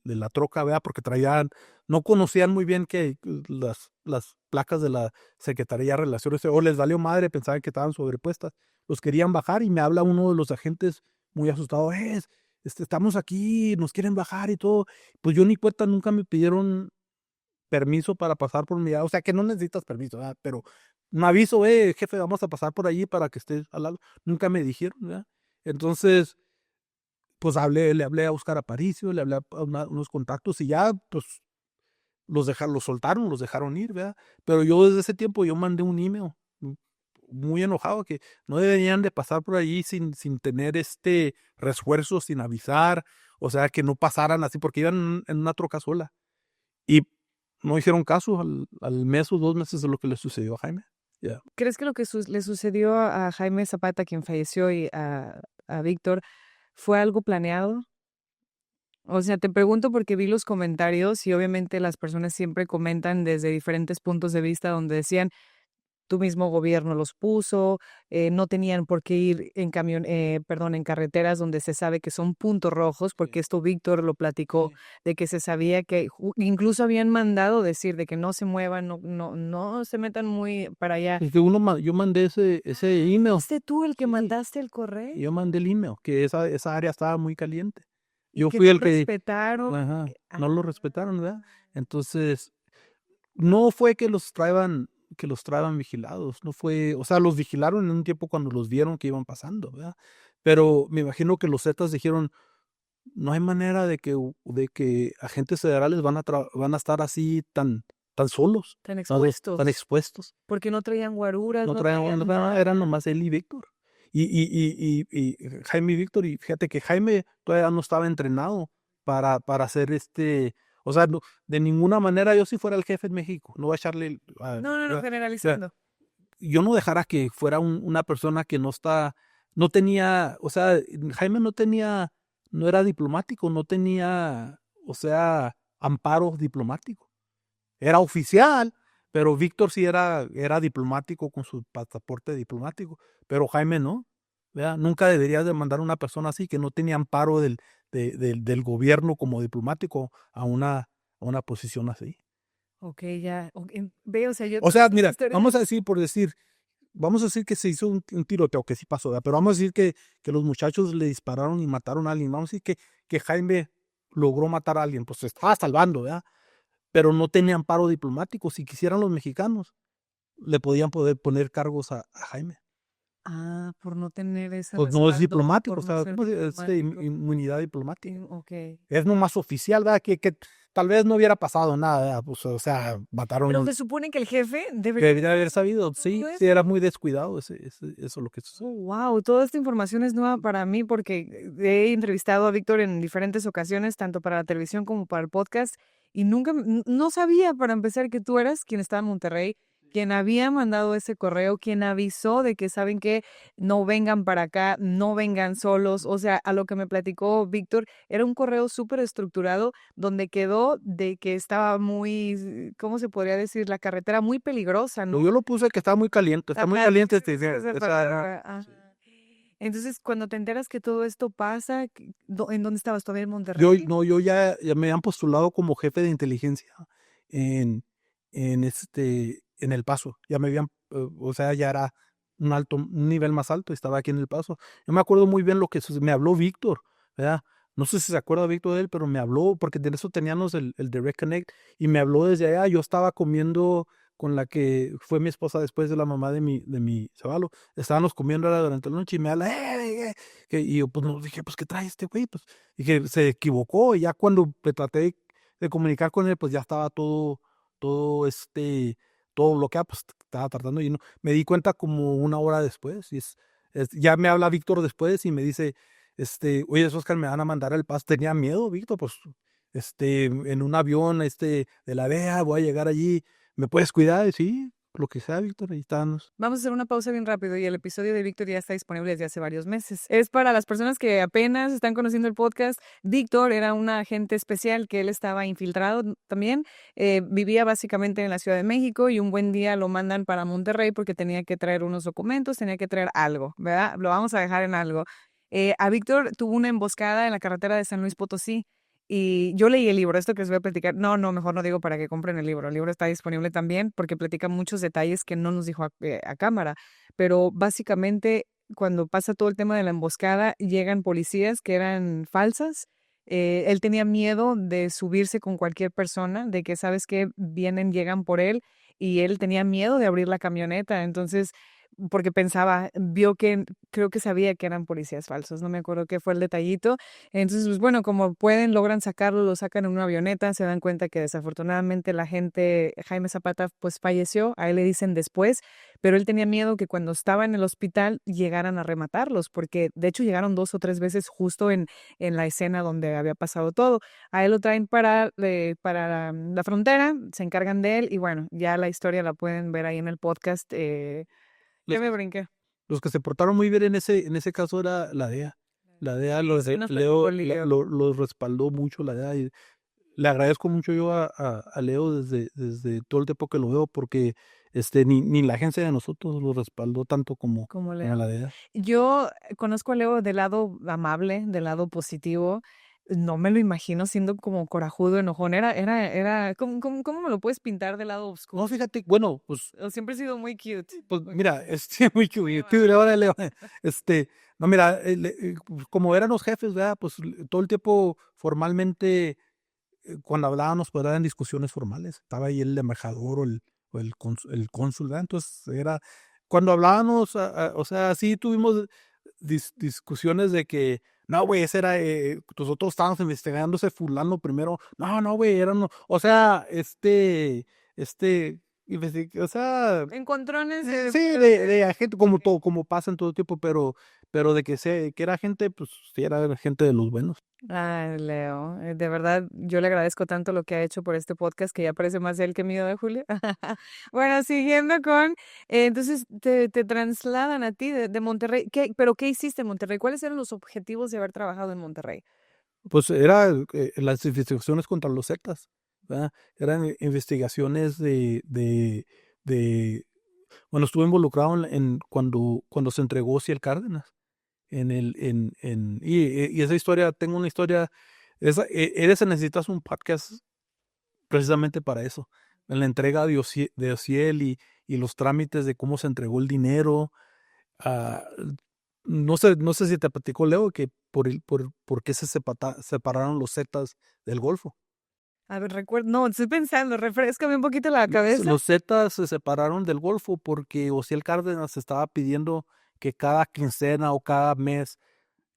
la troca, ¿verdad? Porque no conocían muy bien que las placas de la Secretaría de Relaciones, o les valió madre, pensaban que estaban sobrepuestas. Los querían bajar y me habla uno de los agentes muy asustado, estamos aquí, nos quieren bajar y todo. Pues yo ni cuenta, nunca me pidieron permiso para pasar por mi lado. O sea, que no necesitas permiso, ¿verdad? Pero un aviso, jefe, vamos a pasar por allí para que estés al lado. Nunca me dijeron, ¿verdad? Entonces, pues le hablé a Oscar Aparicio, le hablé a unos contactos y ya, pues, los soltaron, los dejaron ir, ¿verdad? Pero yo desde ese tiempo yo mandé un email muy enojado que no deberían de pasar por allí sin tener refuerzo, sin avisar, o sea, que no pasaran así, porque iban en una troca sola. Y no hicieron caso al mes o 2 meses de lo que le sucedió a Jaime. Ya. ¿Crees que lo que le sucedió a Jaime Zapata, quien falleció, y a Víctor, fue algo planeado? O sea, te pregunto porque vi los comentarios y obviamente las personas siempre comentan desde diferentes puntos de vista donde decían, tu mismo gobierno los puso, no tenían por qué ir en en carreteras donde se sabe que son puntos rojos, porque esto Víctor lo platicó, Sí. de que se sabía que incluso habían mandado decir de que no se muevan, no se metan muy para allá. Es que yo mandé ese email. ¿Fuiste tú el que Sí. mandaste el correo? Yo mandé el email, que esa área estaba muy caliente. Y Yo que fui no el que, respetaron. ajá, no lo respetaron, ¿verdad? Entonces, no fue que los traían vigilados, no fue, o sea, los vigilaron en un tiempo cuando los vieron que iban pasando, ¿verdad? Pero me imagino que los Zetas dijeron, no hay manera de que agentes federales van a estar así tan solos, Tan tan expuestos, expuestos. porque no traían guaruras, No no traían traían nada, eran nada. nomás él y Víctor. Y Jaime y Víctor, y fíjate que Jaime todavía no estaba entrenado para hacer o sea, de ninguna manera yo si fuera el jefe en México, no voy a echarle, No, o sea, generalizando. yo no dejara que fuera una persona que no tenía, o sea, Jaime no era diplomático, no tenía, o sea, amparo diplomático. Era oficial, pero Víctor sí era diplomático con su pasaporte diplomático, pero Jaime no, ¿verdad? Nunca deberías de mandar a una persona así que no tenía amparo del gobierno como diplomático a una posición así. Ok, ya. Veo, o sea, yo O toda sea, esta mira, historia. vamos a decir que se hizo un tiroteo, que sí pasó, ¿verdad? Pero vamos a decir que los muchachos le dispararon y mataron a alguien. Vamos a decir que Jaime logró matar a alguien, pues se estaba salvando, ¿verdad? Pero no tenía amparo diplomático. Si quisieran los mexicanos, le podían poder poner cargos a Jaime. Por no tener ese Pues no es respaldo, diplomático, por o no sea, ser ¿cómo diplomático. inmunidad diplomática? Ok. Es nomás oficial, ¿verdad? Que tal vez no hubiera pasado nada, ¿verdad? Pues, o sea, Pero mataron, se supone que el jefe que debería debería haber sabido. Sí, saber sí, eso. era muy descuidado eso es lo que sucedió. Wow, toda esta información es nueva para mí porque he entrevistado a Víctor en diferentes ocasiones, tanto para la televisión como para el podcast, y nunca, no sabía para empezar que tú eras quien estaba en Monterrey, quien había mandado ese correo, quien avisó de que saben que no vengan para acá, no vengan solos. O sea, a lo que me platicó Víctor, era un correo súper estructurado donde quedó de que estaba muy, ¿cómo se podría decir? La carretera muy peligrosa, ¿no? Yo lo puse que está muy Ajá, caliente esa palabra, ajá. sí. Entonces, cuando te enteras que todo esto pasa, ¿en dónde estabas? ¿Todavía en Yo, Monterrey? no, yo ya me han postulado como jefe de inteligencia en, en El Paso. Ya me habían, o sea, ya era un nivel más alto, estaba aquí en El Paso. Yo me acuerdo muy bien lo que me habló Víctor, ¿verdad? No sé si se acuerda Víctor de él, pero me habló, porque de eso teníamos el Direct Connect, y me habló desde allá. Yo estaba comiendo con la que fue mi esposa después de la mamá de mi chavalo. Estábamos comiendo ahora durante la noche y me habla, y yo pues no dije, pues ¿qué trae este güey? Pues dije, se equivocó, y ya cuando me traté de comunicar con él, pues ya estaba todo todo bloqueado, pues estaba tratando y no. Me di cuenta como una hora después, y ya me habla Víctor después y me dice, oye, Oscar, me van a mandar al Paso. Tenía miedo, Víctor, pues, en un avión, de la DEA, voy a llegar allí, ¿me puedes cuidar? Y sí, lo que sea, Víctor, ahí estamos. Vamos a hacer una pausa bien rápido y el episodio de Víctor ya está disponible desde hace varios meses. Es para las personas que apenas están conociendo el podcast. Víctor era un agente especial que él estaba infiltrado también. Vivía básicamente en la Ciudad de México y un buen día lo mandan para Monterrey porque tenía que traer unos documentos, tenía que traer algo, ¿verdad? Lo vamos a dejar en algo. A Víctor tuvo una emboscada en la carretera de San Luis Potosí. Y yo leí el libro, esto que os voy a platicar. No, mejor no digo para que compren el libro. El libro está disponible también porque platica muchos detalles que no nos dijo a cámara. Pero básicamente, cuando pasa todo el tema de la emboscada, llegan policías que eran falsas. Él tenía miedo de subirse con cualquier persona, de que, ¿sabes qué? Vienen, llegan por él, y él tenía miedo de abrir la camioneta. Entonces, porque creo que sabía que eran policías falsos, no me acuerdo qué fue el detallito. Entonces, pues bueno, como pueden, logran sacarlo, lo sacan en una avioneta, se dan cuenta que desafortunadamente la gente, Jaime Zapata, pues falleció, a él le dicen después, pero él tenía miedo que cuando estaba en el hospital llegaran a rematarlos, porque de hecho llegaron 2 o 3 veces justo en la escena donde había pasado todo. A él lo traen para la frontera, se encargan de él y bueno, ya la historia la pueden ver ahí en el podcast. ¿Qué Los me que, brinqué? los que se portaron muy bien en ese caso era la DEA. La DEA Sí, nos platicó Leo. lo respaldó mucho la DEA. Y le agradezco mucho yo a Leo desde todo el tiempo que lo veo porque ni la agencia de nosotros lo respaldó tanto como Como a Leo. la DEA. Yo conozco a Leo del lado amable, del lado positivo. No me lo imagino siendo como corajudo, enojón. ¿Cómo me lo puedes pintar del lado No, oscuro? fíjate, bueno, pues O siempre he sido muy cute. Pues Muy mira, muy cute, amable. ahora Leo, no mira, pues, como eran los jefes, ¿verdad? Pues todo el tiempo formalmente, cuando hablábamos, pues eran discusiones formales, estaba ahí el embajador o el cónsul, ¿verdad? Entonces cuando hablábamos, o sea, sí tuvimos discusiones de que, no, güey, ese era, nosotros estábamos investigando ese fulano primero, no, güey, o sea, o sea, Encontrones sí, de agente, como todo, como pasa en todo tiempo, pero de que era gente, pues sí, era gente de los buenos. Ay, Leo, de verdad, yo le agradezco tanto lo que ha hecho por este podcast que ya parece más él que mío de Julio. Bueno, siguiendo entonces te trasladan a ti de Monterrey. ¿Pero qué hiciste en Monterrey? ¿Cuáles eran los objetivos de haber trabajado en Monterrey? Pues era las investigaciones contra los Zetas, ¿verdad? Eran investigaciones de, bueno, estuve involucrado cuando se entregó Ciel Cárdenas. Y esa historia, tengo una historia, necesitas un podcast precisamente para eso, en la entrega de Ociel y los trámites de cómo se entregó el dinero. ah, no sé si te platicó Leo que por qué separaron los Zetas del Golfo. A ver, recuerdo, no, estoy pensando, refrescame un poquito la cabeza. Los Zetas se separaron del Golfo porque Ociel Cárdenas estaba pidiendo que cada quincena o cada mes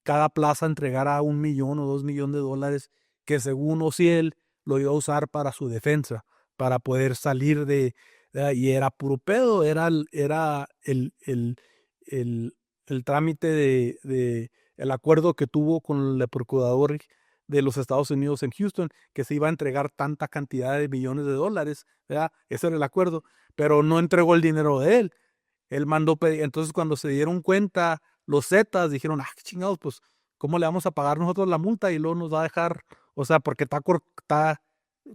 cada plaza entregara $1 millón o $2 millones que según Ociel lo iba a usar para su defensa, para poder salir y era puro pedo, era el trámite el acuerdo que tuvo con el procurador de los Estados Unidos en Houston, que se iba a entregar tanta cantidad de millones de dólares, ¿verdad? Ese era el acuerdo, pero no entregó el dinero de él. Él mandó pedir, entonces cuando se dieron cuenta, los Zetas dijeron, qué chingados, pues, ¿cómo le vamos a pagar nosotros la multa? Y luego nos va a dejar, o sea, porque está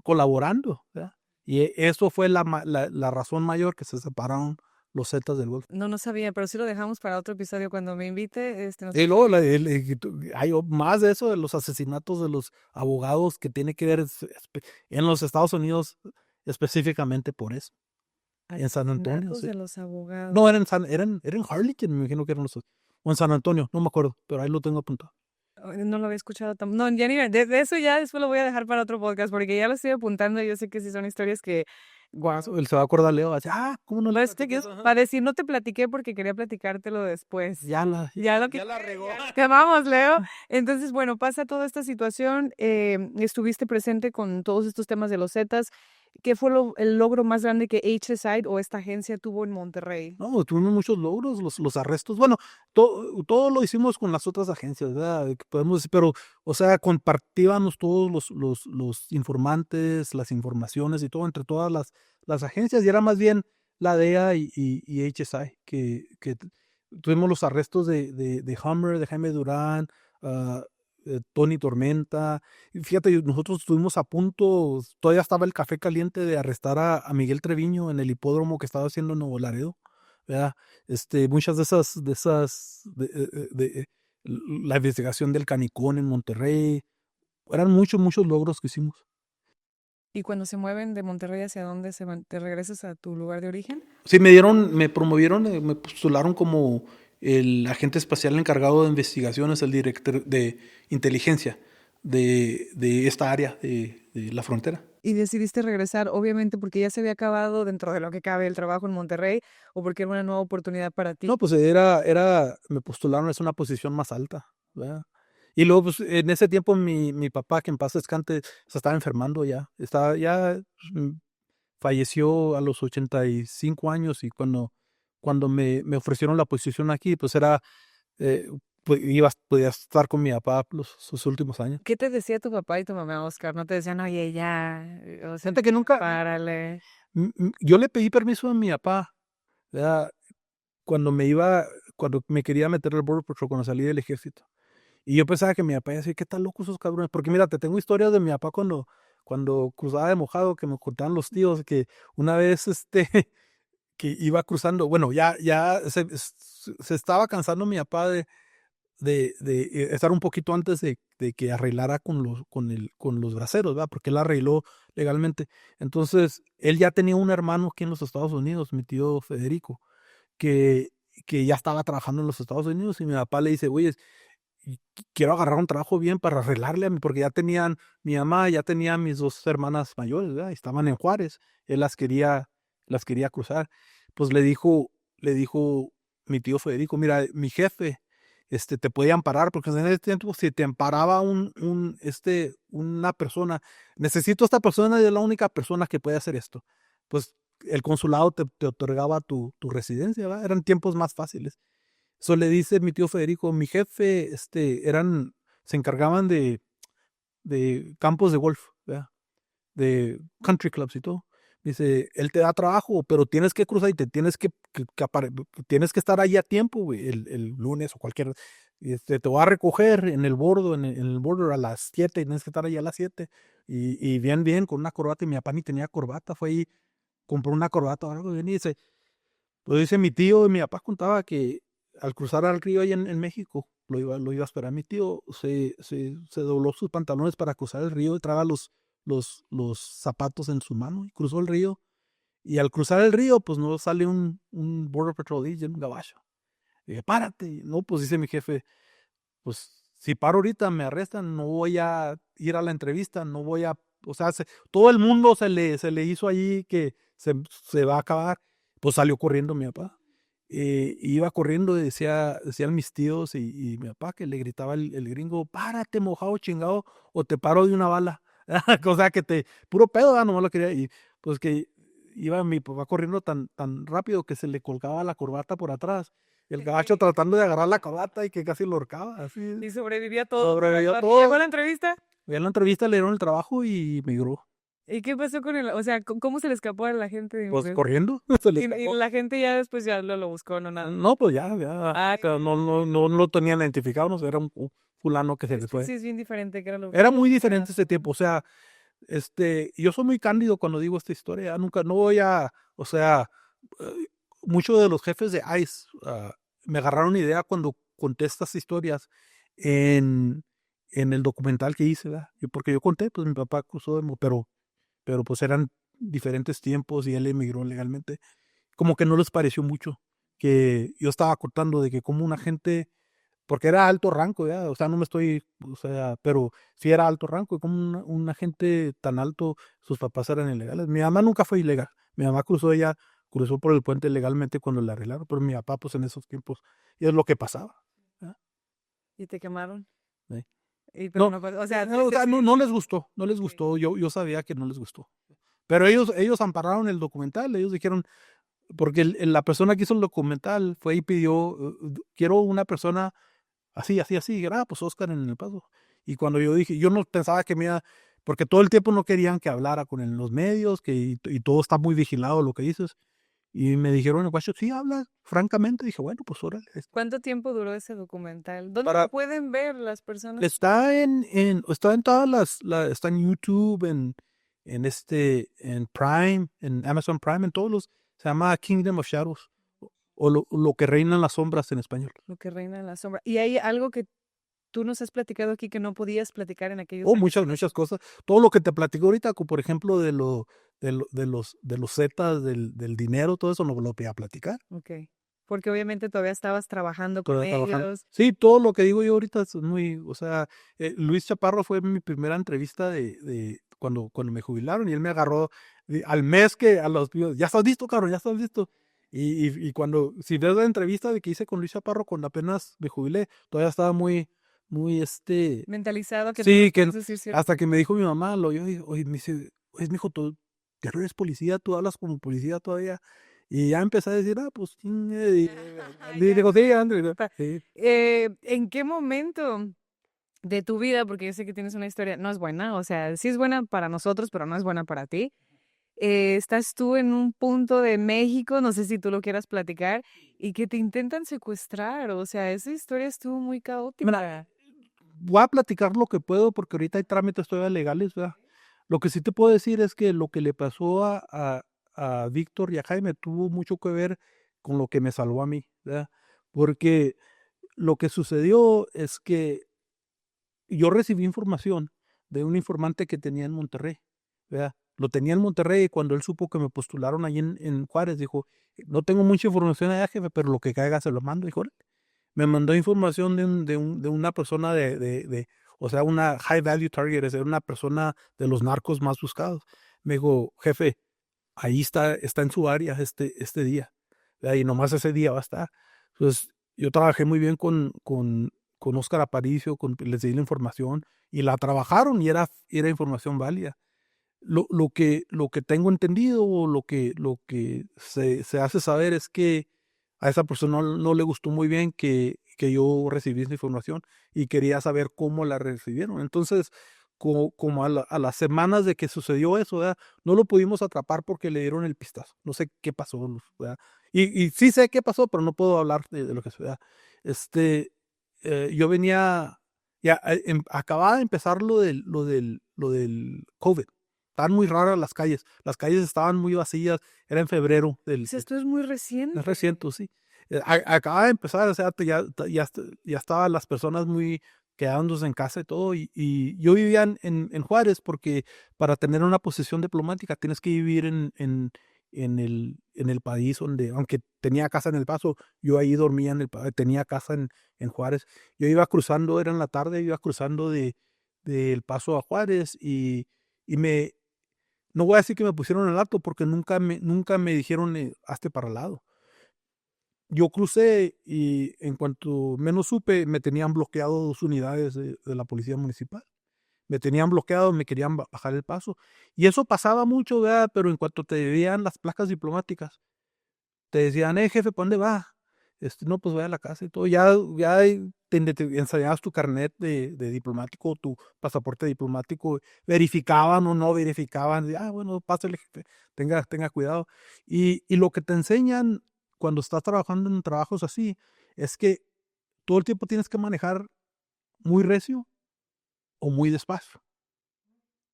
colaborando, ¿verdad? Y eso fue la razón mayor que se separaron los Zetas del Golfo. No, no sabía, pero sí lo dejamos para otro episodio cuando me invite. Y luego hay más de eso, de los asesinatos de los abogados que tiene que ver en los Estados Unidos, específicamente por eso. En San Antonio, Asesinatos sí. de los abogados. No, eran Harlingen, me imagino que eran o en San Antonio, no me acuerdo, pero ahí lo tengo apuntado. Ay, no lo había escuchado no, ya ni de eso ya después lo voy a dejar para otro podcast porque ya lo estoy apuntando y yo sé que sí son historias que, Eso, wow. él se va a acordar, Leo, va a decir, ¿cómo no le Para platicas? Ajá. decir, no te platiqué porque quería platicártelo después. Ya Lo que ya la regó. que vamos, Leo. Entonces, bueno, pasa toda esta situación. Estuviste presente con todos estos temas de los Zetas. ¿Qué fue el logro más grande que HSI o esta agencia tuvo en Monterrey? No, tuvimos muchos logros, los arrestos. Bueno, todo lo hicimos con las otras agencias, ¿verdad? Que podemos decir, pero, o sea, compartíamos todos los informantes, las informaciones y todo entre todas las agencias, y era más bien la DEA y HSI, que tuvimos los arrestos de Hummer, de Jaime Durán, ah, Tony Tormenta. Y fíjate, nosotros estuvimos a punto, todavía estaba el café caliente de arrestar a Miguel Treviño en el hipódromo que estaba haciendo en Nuevo Laredo, ¿verdad? Muchas la investigación del canicón en Monterrey, eran muchos logros que hicimos. ¿Y cuando se mueven de Monterrey hacia dónde te regresas a tu lugar de origen? Sí, me promovieron, me postularon como el agente espacial encargado de investigaciones, el director de inteligencia de esta área de la frontera. Y decidiste regresar, obviamente, porque ya se había acabado dentro de lo que cabe el trabajo en Monterrey, o porque era una nueva oportunidad para ti. No, pues me postularon, es una posición más alta, ¿verdad? Y luego, pues, en ese tiempo mi papá, que en paz descanse, se estaba enfermando ya. Mm, falleció a los 85 años y cuando me ofrecieron la posición aquí, pues eh, podía estar con mi papá sus últimos años. ¿Qué te decía tu papá y tu mamá, Oscar? ¿No te decían, oye, ya, o sea, Gente que nunca, párale? yo le pedí permiso a mi papá, ¿verdad? Cuando cuando me quería meter al Border Patrol, cuando salí del ejército. Y yo pensaba que mi papá decía, ¿qué tal locos esos cabrones? Porque mira, te tengo historias de mi papá cuando cruzaba de mojado, que me contaban los tíos, que una vez que iba cruzando, bueno, ya se estaba cansando mi papá de estar un poquito antes de que arreglara con los braceros, ¿verdad? Porque él arregló legalmente. Entonces, él ya tenía un hermano aquí en los Estados Unidos, mi tío Federico, que, que ya estaba trabajando en los Estados Unidos y mi papá le dice, oye, quiero agarrar un trabajo bien para arreglarle a mí, porque mi mamá ya tenía mis dos hermanas mayores, ¿verdad? Estaban en Juárez, él las quería cruzar. Pues le dijo mi tío Federico, mira, mi jefe, te puede amparar, porque en ese tiempo si te amparaba una persona, necesito esta persona y es la única persona que puede hacer esto. Pues el consulado te otorgaba tu residencia, ¿verdad? Eran tiempos más fáciles. Eso le dice mi tío Federico, mi jefe, se encargaban de campos de golf, ¿verdad? De country clubs y todo. Dice, él te da trabajo, pero tienes que cruzar y tienes que estar ahí a tiempo, güey, el lunes o cualquier. Te voy a recoger en el bordo, en el border a las 7 y tienes que estar ahí a las 7. Y bien, con una corbata. Y mi papá ni tenía corbata, fue ahí, compró una corbata o algo. Y dice, pues dice mi tío y mi papá contaba que al cruzar al río allá en México, lo iba a esperar mi tío, se dobló sus pantalones para cruzar el río y traía los zapatos en su mano y cruzó el río. Y al cruzar el río, pues no sale un Border Patrol agent, un gabacho. Y dije, párate. No, pues dice mi jefe, pues si paro ahorita me arrestan, no voy a ir a la entrevista, no voy a, o sea, todo el mundo se le hizo allí que se va a acabar. Pues salió corriendo mi papá. Iba corriendo y decían mis tíos y mi papá que le gritaba el gringo, párate mojado chingado o te paro de una bala. O sea que puro pedo, nomás lo quería. Y pues que iba mi papá corriendo tan rápido que se le colgaba la corbata por atrás. El gabacho tratando de agarrar la corbata y que casi lo ahorcaba. Así. Y sobrevivía todo. Sobrevivió ¿Llegó todo. a la entrevista? Fui a la entrevista, le dieron el trabajo y migró. ¿Y qué pasó con él? O sea, ¿cómo se le escapó a la gente? Pues corriendo. Se le Y escapó. la gente ya después ya lo buscó, no nada. No, pues ya. Ah, Pero no lo tenían identificado, no sé, era un fulano que se le fue. sí es bien diferente que era lo Era muy diferente ese tiempo, o sea, yo soy muy cándido cuando digo esta historia, nunca, no voy o sea, eh, muchos de los jefes de ICE me agarraron idea cuando conté estas historias en, en el documental que hice, ¿verdad? Porque yo conté, pues mi papá cruzó pero pues eran diferentes tiempos y él emigró legalmente, como que no les pareció mucho que yo estaba contando de que como una gente porque era alto rango, ¿ya? O sea, no me estoy, o sea, pero sí era alto rango, y como una gente tan alto, sus papás eran ilegales. Mi mamá nunca fue ilegal, mi mamá cruzó por el puente legalmente cuando la arreglaron, pero mi papá, pues en esos tiempos, y es lo que pasaba. ¿Ya? ¿Y te quemaron? Sí. Pero No, o sea, no les gustó, no les gustó, yo sabía que no les gustó. Pero ellos ampararon el documental, ellos dijeron, porque la persona que hizo el documental fue y pidió, quiero una persona así, pues Oscar en El Paso. Y cuando yo dije, yo no pensaba que porque todo el tiempo no querían que hablara con los medios, y todo está muy vigilado lo que dices. Y me dijeron, guacho, sí, habla francamente. Dije, bueno, pues órale. ¿cuánto tiempo duró ese documental? ¿Dónde Para, lo pueden ver las personas? está en todas está en YouTube, en Prime, en Amazon Prime, se llama Kingdom of Shadows, o lo que reina en las sombras en español. Lo que reina en la sombra. ¿Y hay algo que tú nos has platicado aquí que no podías platicar en aquellos años? Muchas cosas. Todo lo que te platico ahorita, como por ejemplo de los zetas, del dinero, todo eso no lo voy a platicar. Ok. Porque obviamente todavía estabas trabajando con Todavía trabajando. ellos. Sí, todo lo que digo yo ahorita es o sea, Luis Chaparro fue mi primera entrevista cuando me jubilaron, y él me agarró al mes que a los ya estás listo, cabrón, ya estás listo. Y cuando, si ves la entrevista de que hice con Luis Chaparro cuando apenas me jubilé, todavía estaba muy, Mentalizado que sí, tenías que decir cierto. hasta que me dijo mi mamá, oye, me dice, oye, mijo, tú ya no eres policía, tú hablas como policía todavía. Y ya empecé a decir, pues, chingue, y Ya. digo, sí, André, sí. ¿En qué momento de tu vida, porque yo sé que tienes una historia, no es buena, o sea, sí es buena para nosotros, pero no es buena para ti? Estás tú en un punto de México, no sé si tú lo quieras platicar, y que te intentan secuestrar, o sea, esa historia estuvo muy caótica. Voy a platicar lo que puedo porque ahorita hay trámites todavía legales, ¿verdad? Lo que sí te puedo decir es que lo que le pasó a Víctor y a Jaime tuvo mucho que ver con lo que me salvó a mí, ¿verdad? Porque lo que sucedió es que yo recibí información de un informante que tenía en Monterrey, ¿verdad? Lo tenía en Monterrey y cuando él supo que me postularon ahí en Juárez, dijo, no tengo mucha información allá, jefe, pero lo que caiga se lo mando, dijo. Me mandó información de una persona o sea, una high value target, es decir, una persona de los narcos más buscados. Me dijo, jefe, ahí está en su área este día, ¿verdad? Y nomás ese día va a estar. Entonces, yo trabajé muy bien con Óscar Aparicio, les di la información y la trabajaron y era información válida. Lo que tengo entendido o lo que se hace saber es que a esa persona no le gustó muy bien que yo recibí esa información y quería saber cómo la recibieron. Entonces, como a las semanas de que sucedió eso, ¿verdad? No lo pudimos atrapar porque le dieron el pistazo. No sé qué pasó, ¿verdad? Y sí sé qué pasó, pero no puedo hablar de lo que sucedió. Yo venía, ya acababa de empezar lo del COVID. Estaban muy raras las calles estaban muy vacías, era en febrero O sea, esto es muy reciente. es reciente, sí. Acaba de empezar, o sea, ya estaban las personas muy quedándose en casa y todo, y yo vivía en Juárez porque para tener una posición diplomática tienes que vivir en el país donde, aunque tenía casa en El Paso, yo ahí dormía tenía casa en Juárez. Yo iba cruzando, era en la tarde, iba cruzando de El Paso a Juárez y no voy a decir que me pusieron el alto porque nunca me dijeron hazte para el lado. Yo crucé y en cuanto menos supe, me tenían bloqueado 2 unidades de la policía municipal. Me tenían bloqueado, me querían bajar el paso. Y eso pasaba mucho, ¿verdad? Pero en cuanto te veían las placas diplomáticas, te decían, jefe, ¿para dónde va? No, pues voy a la casa y todo. Ya te enseñabas tu carnet de diplomático, tu pasaporte diplomático, verificaban o no verificaban. Bueno, pásale, jefe, tenga cuidado. Y lo que te enseñan cuando estás trabajando en trabajos así es que todo el tiempo tienes que manejar muy recio o muy despacio.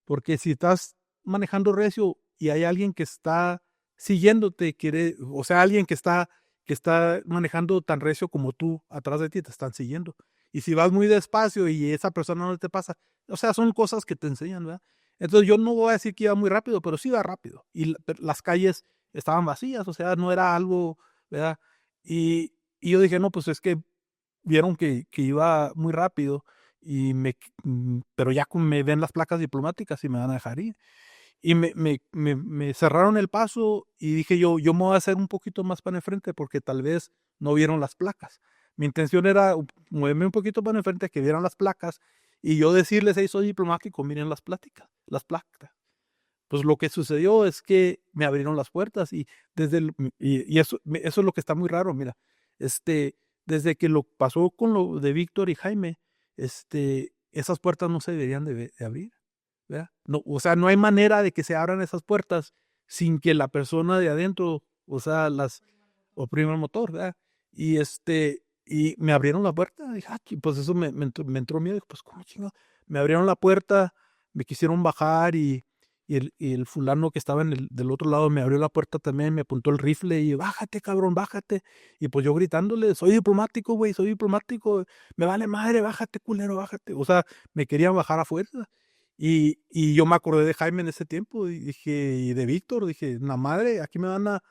Porque si estás manejando recio y hay alguien que está siguiéndote, o sea, alguien que está manejando tan recio como tú atrás de ti, te están siguiendo. Y si vas muy despacio y esa persona no te pasa, o sea, son cosas que te enseñan, ¿verdad? Entonces yo no voy a decir que iba muy rápido, pero sí iba rápido. Pero las calles estaban vacías, o sea, no era algo, ¿verdad? Y yo dije, no, pues es que vieron que iba muy rápido pero ya me ven las placas diplomáticas y me van a dejar ir. Y me cerraron el paso y dije yo me voy a hacer un poquito más para enfrente porque tal vez no vieron las placas. Mi intención era moverme un poquito para enfrente, que vieran las placas y yo decirles, hey, soy diplomático, miren las placas. Pues lo que sucedió es que me abrieron las puertas y eso es lo que está muy raro, mira. Desde que lo pasó con lo de Víctor y Jaime, esas puertas no se deberían de abrir, ¿verdad? No, o sea, no hay manera de que se abran esas puertas sin que la persona de adentro, o sea, las oprima el motor, ¿verdad? Y me abrieron la puerta, dije, pues eso me entró miedo, dije, pues cómo chingo. Me abrieron la puerta, me quisieron bajar y el fulano que estaba del otro lado me abrió la puerta también, me apuntó el rifle y bájate, cabrón, bájate. Y pues yo gritándole, soy diplomático, güey, soy diplomático, me vale madre, bájate, culero, bájate. O sea, me querían bajar a fuerza. Y yo me acordé de Jaime en ese tiempo y de Víctor, dije, la madre, aquí me van a,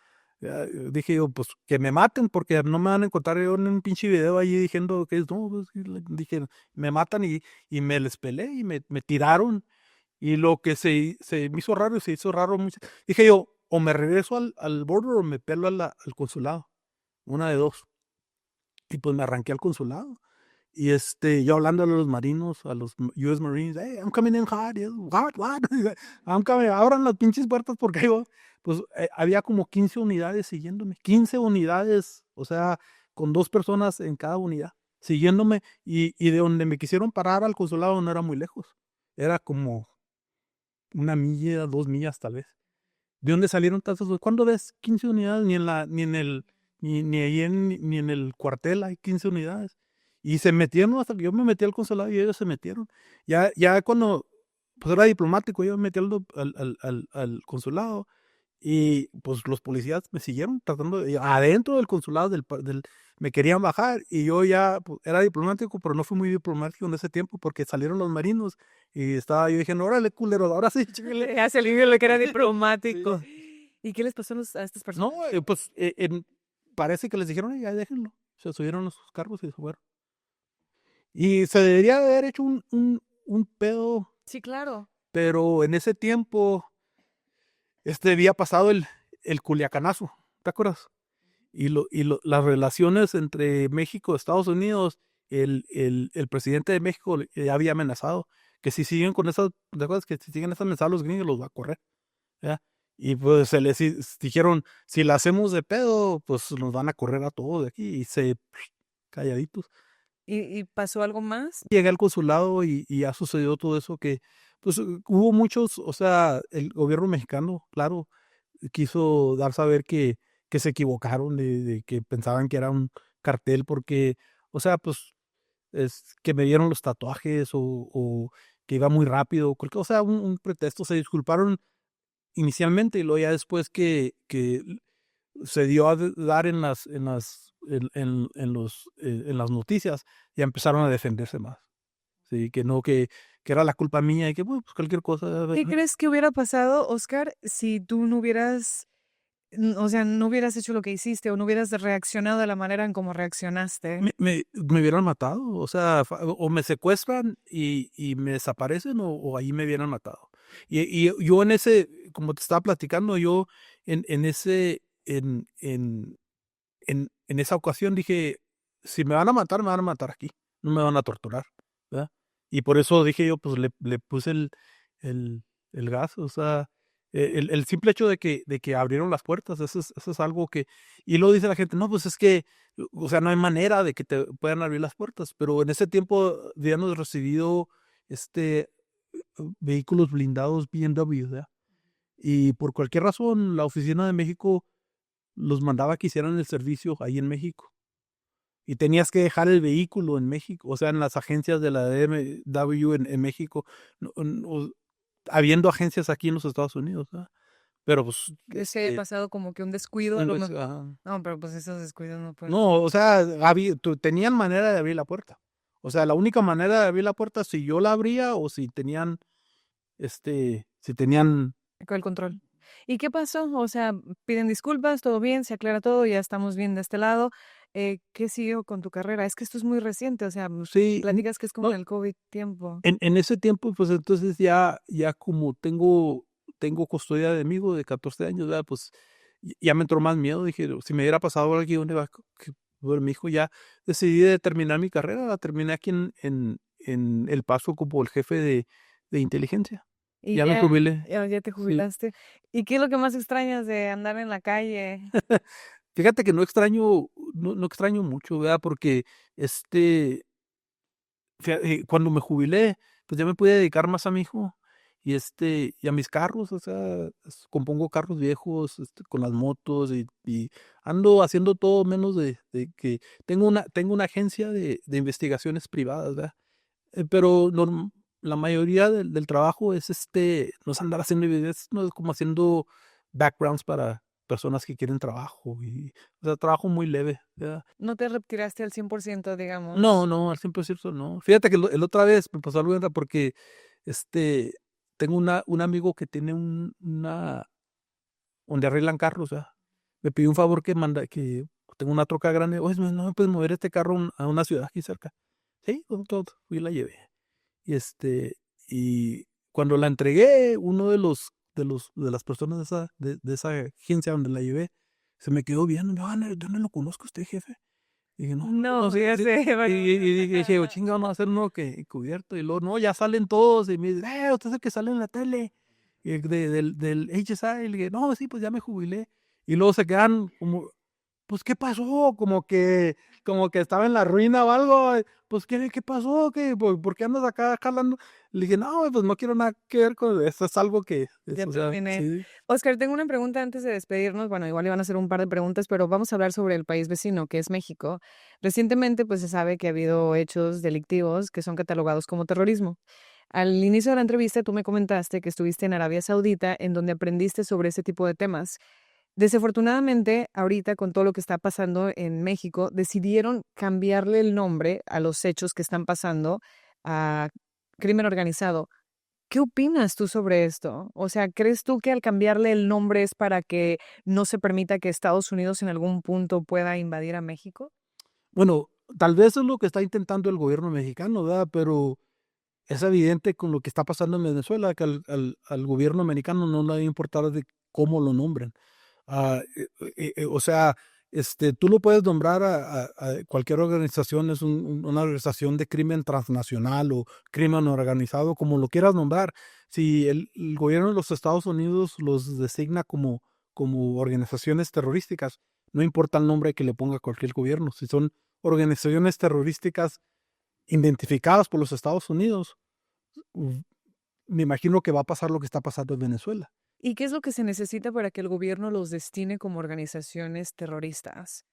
dije yo, pues que me maten porque no me van a encontrar yo en un pinche video ahí diciendo que no, pues, dije, me matan y me les pelé y me tiraron. Y lo que se me hizo raro, se hizo raro. Dije yo, o me regreso al border o me pelo al consulado. Una de dos. Y pues me arranqué al consulado. Y yo hablando a los marinos, a los US Marines, hey, I'm coming in hot. What? I'm coming, abran las pinches puertas porque ahí voy. Pues había como 15 unidades siguiéndome. 15 unidades, o sea, con 2 personas en cada unidad, siguiéndome. Y de donde me quisieron parar al consulado no era muy lejos. Era como 1 milla, 2 millas tal vez. ¿De dónde salieron tantos? ¿Cuándo ves 15 unidades? Ni ahí ni en el cuartel hay 15 unidades. Y se metieron hasta que yo me metí al consulado y ellos se metieron. Ya cuando, pues era diplomático, yo me metí al consulado y pues los policías me siguieron tratando adentro del consulado me querían bajar y yo ya pues, era diplomático, pero no fui muy diplomático en ese tiempo porque salieron los marinos y estaba yo diciendo, órale, culeros, ahora sí, chíquenle. Ya se alivió lo que era Sí. diplomático. ¿Y qué les pasó a estas personas? No, pues parece que les dijeron, ya déjenlo. Se subieron a sus cargos y se fueron. Y se debería de haber hecho un pedo, Sí, claro. pero en ese tiempo había pasado el Culiacanazo, ¿te acuerdas? Las relaciones entre México y Estados Unidos, el presidente de México había amenazado que si siguen con esas, ¿te acuerdas? Que si siguen esas mensajes los gringos los va a correr, ¿ya? Y pues se les dijeron, si la hacemos de pedo, pues nos van a correr a todos de aquí y calladitos. ¿Y pasó algo más? Llegué al consulado y ya sucedió todo eso que, pues hubo muchos, o sea, el gobierno mexicano, claro, quiso dar saber que se equivocaron, de que pensaban que era un cartel porque, o sea, pues es que me dieron los tatuajes o que iba muy rápido, o sea, un pretexto, se disculparon inicialmente y luego ya después que se dio a dar en las noticias, ya empezaron a defenderse más. Sí, que no, que era la culpa mía y que bueno, pues cualquier cosa. ¿Qué crees que hubiera pasado, Oscar, si tú no hubieras, o sea, no hubieras hecho lo que hiciste o no hubieras reaccionado de la manera en cómo reaccionaste? Me hubieran matado, o sea, o me secuestran y me desaparecen o ahí me hubieran matado. Y yo en ese, como te estaba platicando, yo en ese, en esa ocasión dije, si me van a matar aquí, no me van a torturar, ¿verdad? Y por eso dije yo, pues le puse el, el gas, o sea, el simple hecho de que abrieron las puertas, eso es algo que, y luego dice la gente, no, pues es que, o sea, no hay manera de que te puedan abrir las puertas, pero en ese tiempo habíamos recibido, este, vehículos blindados BMW, ¿verdad? Y por cualquier razón, la oficina de México los mandaba que hicieran el servicio ahí en México. Y tenías que dejar el vehículo en México, o sea, en las agencias de la BMW en México, habiendo agencias aquí en los Estados Unidos, ¿verdad? Pero pues, ¿Crees que haya pasado como que un descuido? A lo mejor? ajá. No, pero pues esos descuidos no pueden. No, o sea, tenían manera de abrir la puerta. O sea, la única manera de abrir la puerta si yo la abría o si tenían, si tenían. Con el control. ¿Y qué pasó? O sea, piden disculpas, todo bien, se aclara todo, ya estamos bien de este lado. ¿Qué siguió con tu carrera? Es que esto es muy reciente, o sea, Sí, platicas que es como no, el COVID tiempo. en ese tiempo, pues entonces ya como tengo custodia de mi hijo de 14 años, ¿verdad? Pues ya me entró más miedo. Dije, si me hubiera pasado algo aquí, ¿dónde va mi hijo? Ya decidí de terminar mi carrera. La terminé aquí en El Paso como el jefe de inteligencia. Y Ya me jubilé. ya te Sí. jubilaste. ¿Y qué es lo que más extrañas de andar en la calle? Fíjate que no extraño mucho, ¿verdad? Porque cuando me jubilé, pues ya me pude dedicar más a mi hijo y a mis carros, o sea, compongo carros viejos, con las motos y ando haciendo todo menos de que tengo una agencia de investigaciones privadas, ¿verdad? Pero la mayoría del trabajo no es andar haciendo videos, no es como haciendo backgrounds para personas que quieren trabajo o sea, trabajo muy leve, ¿verdad? No te retiraste al 100%, digamos. No, al 100% no. Fíjate que el otra vez me pasó algo raro porque tengo un amigo que tiene donde arreglan carros, ¿verdad? Me pidió un favor que tengo una troca grande. Oye, no me puedes mover este carro a una ciudad aquí cerca. Sí, todo, fui y la llevé. Y y cuando la entregué, uno de las personas de esa agencia donde la llevé, se me quedó viendo, yo no lo conozco a usted, jefe. Y dije, no, No, no sé. ya sé. Y dije, chinga, vamos a hacer uno que cubierto. Y luego, no, ya salen todos. Y me dice, usted es el que sale en la tele. Y del HSI. Y le dije, no, sí, pues ya me jubilé. Y luego se quedan como, pues, ¿qué pasó? Como que estaba en la ruina o algo. Pues, ¿qué pasó? ¿Por qué andas acá jalando? Le dije, no, pues no quiero nada que ver con eso. Es algo que, Ya o sea, terminé. sí. Oscar, tengo una pregunta antes de despedirnos. Bueno, igual iban a hacer un par de preguntas, pero vamos a hablar sobre el país vecino, que es México. Recientemente, pues se sabe que ha habido hechos delictivos que son catalogados como terrorismo. Al inicio de la entrevista, tú me comentaste que estuviste en Arabia Saudita, en donde aprendiste sobre ese tipo de temas. Desafortunadamente, ahorita con todo lo que está pasando en México, decidieron cambiarle el nombre a los hechos que están pasando a crimen organizado. ¿Qué opinas tú sobre esto? O sea, ¿crees tú que al cambiarle el nombre es para que no se permita que Estados Unidos en algún punto pueda invadir a México? Bueno, tal vez es lo que está intentando el gobierno mexicano, ¿verdad? Pero es evidente con lo que está pasando en Venezuela que al gobierno americano no le va a importar de cómo lo nombren. O sea, tú lo puedes nombrar a cualquier organización, es una organización de crimen transnacional o crimen organizado, como lo quieras nombrar. Si el gobierno de los Estados Unidos los designa como organizaciones terrorísticas, no importa el nombre que le ponga cualquier gobierno. Si son organizaciones terrorísticas identificadas por los Estados Unidos, mm, me imagino que va a pasar lo que está pasando en Venezuela. ¿Y qué es lo que se necesita para que el gobierno los destine como organizaciones terroristas?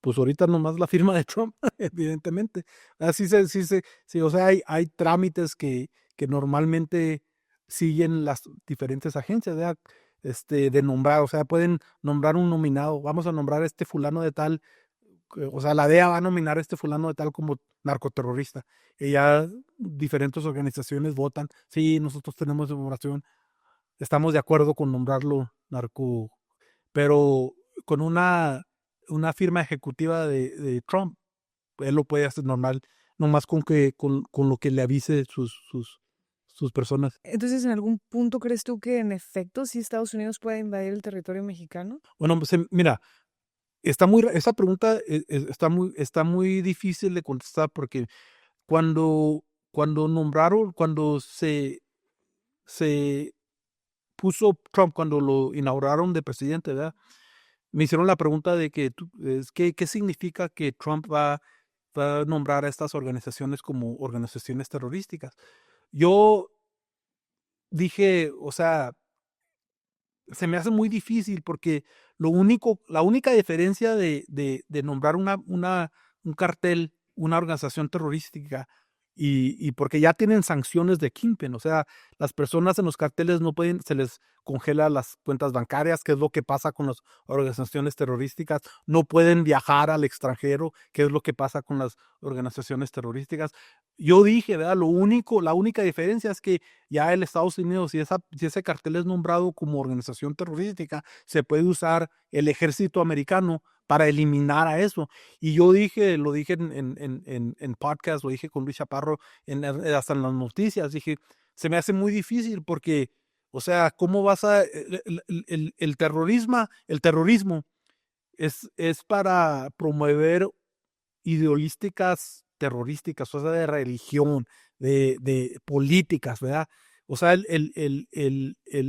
Pues ahorita nomás la firma de Trump, evidentemente. Así sí, o sea, hay trámites que normalmente siguen las diferentes agencias, ¿verdad? De nombrar, o sea, pueden nombrar un nominado, vamos a nombrar a este fulano de tal, o sea, la DEA va a nominar a este fulano de tal como narcoterrorista. Y ya diferentes organizaciones votan, sí, nosotros tenemos información, estamos de acuerdo con nombrarlo narco, pero con una firma ejecutiva de Trump, él lo puede hacer normal, nomás con lo que le avise sus personas. Entonces, ¿en algún punto crees tú que en efecto sí Estados Unidos puede invadir el territorio mexicano? Bueno, pues mira, esa pregunta está muy difícil de contestar porque cuando se puso Trump, cuando lo inauguraron de presidente, ¿verdad? Me hicieron la pregunta de ¿qué significa que Trump va a nombrar a estas organizaciones como organizaciones terrorísticas? Yo dije, o sea, se me hace muy difícil porque la única diferencia de nombrar un cartel, una organización terrorística, y porque ya tienen sanciones de Kingpin, o sea, las personas en los carteles no pueden, se les congela las cuentas bancarias, que es lo que pasa con las organizaciones terrorísticas, no pueden viajar al extranjero, que es lo que pasa con las organizaciones terrorísticas. Yo dije, ¿verdad? La única diferencia es que ya el Estados Unidos, si ese cartel es nombrado como organización terrorística, se puede usar el ejército americano para eliminar a eso. Y yo lo dije en podcast, lo dije con Luis Chaparro, hasta en las noticias, dije, se me hace muy difícil porque, o sea, ¿cómo vas a... El terrorismo es para promover ideolísticas terrorísticas, o sea, de religión, de políticas, ¿verdad? O sea, el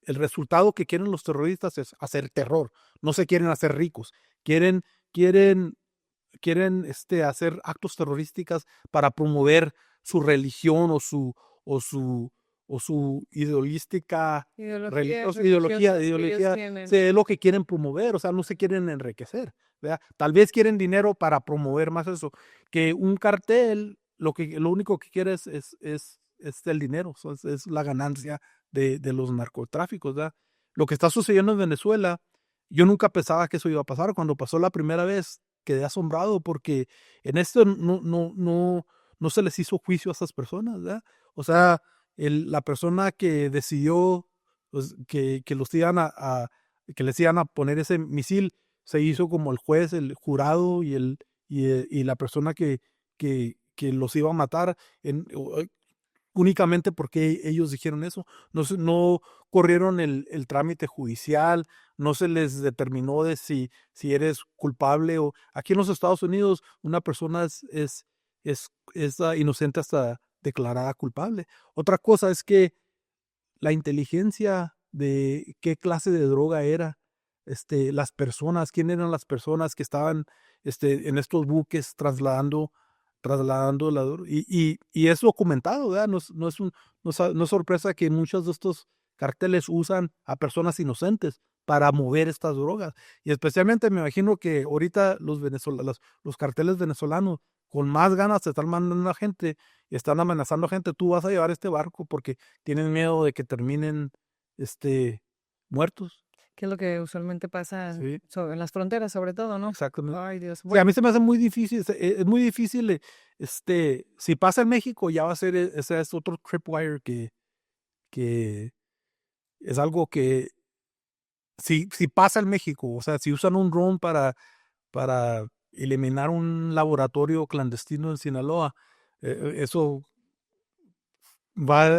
resultado que quieren los terroristas es hacer terror, no se quieren hacer ricos, quieren, quieren, quieren hacer actos terrorísticos para promover su religión o su, o su ideolística, Ideología ideología, religiosa que ellos tienen. sí, es lo que quieren promover, o sea, no se quieren enriquecer, ¿verdad? Tal vez quieren dinero para promover más eso, que un cartel, lo único que quiere es el dinero, es la ganancia de los narcotráficos, ¿verdad? Lo que está sucediendo en Venezuela, yo nunca pensaba que eso iba a pasar. Cuando pasó la primera vez, quedé asombrado porque en esto no se les hizo juicio a esas personas, ¿verdad? O sea, la persona que decidió, pues, que les iban a poner ese misil, se hizo como el juez, el jurado y la persona que los iba a matar. únicamente porque ellos dijeron eso. No corrieron el trámite judicial, no se les determinó de si eres culpable o... Aquí en los Estados Unidos una persona es inocente hasta declarada culpable. Otra cosa es que la inteligencia de qué clase de droga era, las personas, quién eran las personas que estaban en estos buques trasladando la droga. Y es documentado, ¿verdad? No es sorpresa que muchos de estos carteles usan a personas inocentes para mover estas drogas. Y especialmente me imagino que ahorita los carteles venezolanos con más ganas se están mandando a gente y están amenazando a gente. Tú vas a llevar este barco porque tienen miedo de que terminen muertos. Que es lo que usualmente pasa Sí, en las fronteras, sobre todo, ¿no? exactamente. Ay, Dios. O sea, a Bueno, mí se me hace muy difícil, es muy difícil, si pasa en México ya va a ser, ese es otro tripwire que es algo que, si pasa en México, o sea, si usan un drone para eliminar un laboratorio clandestino en Sinaloa, eso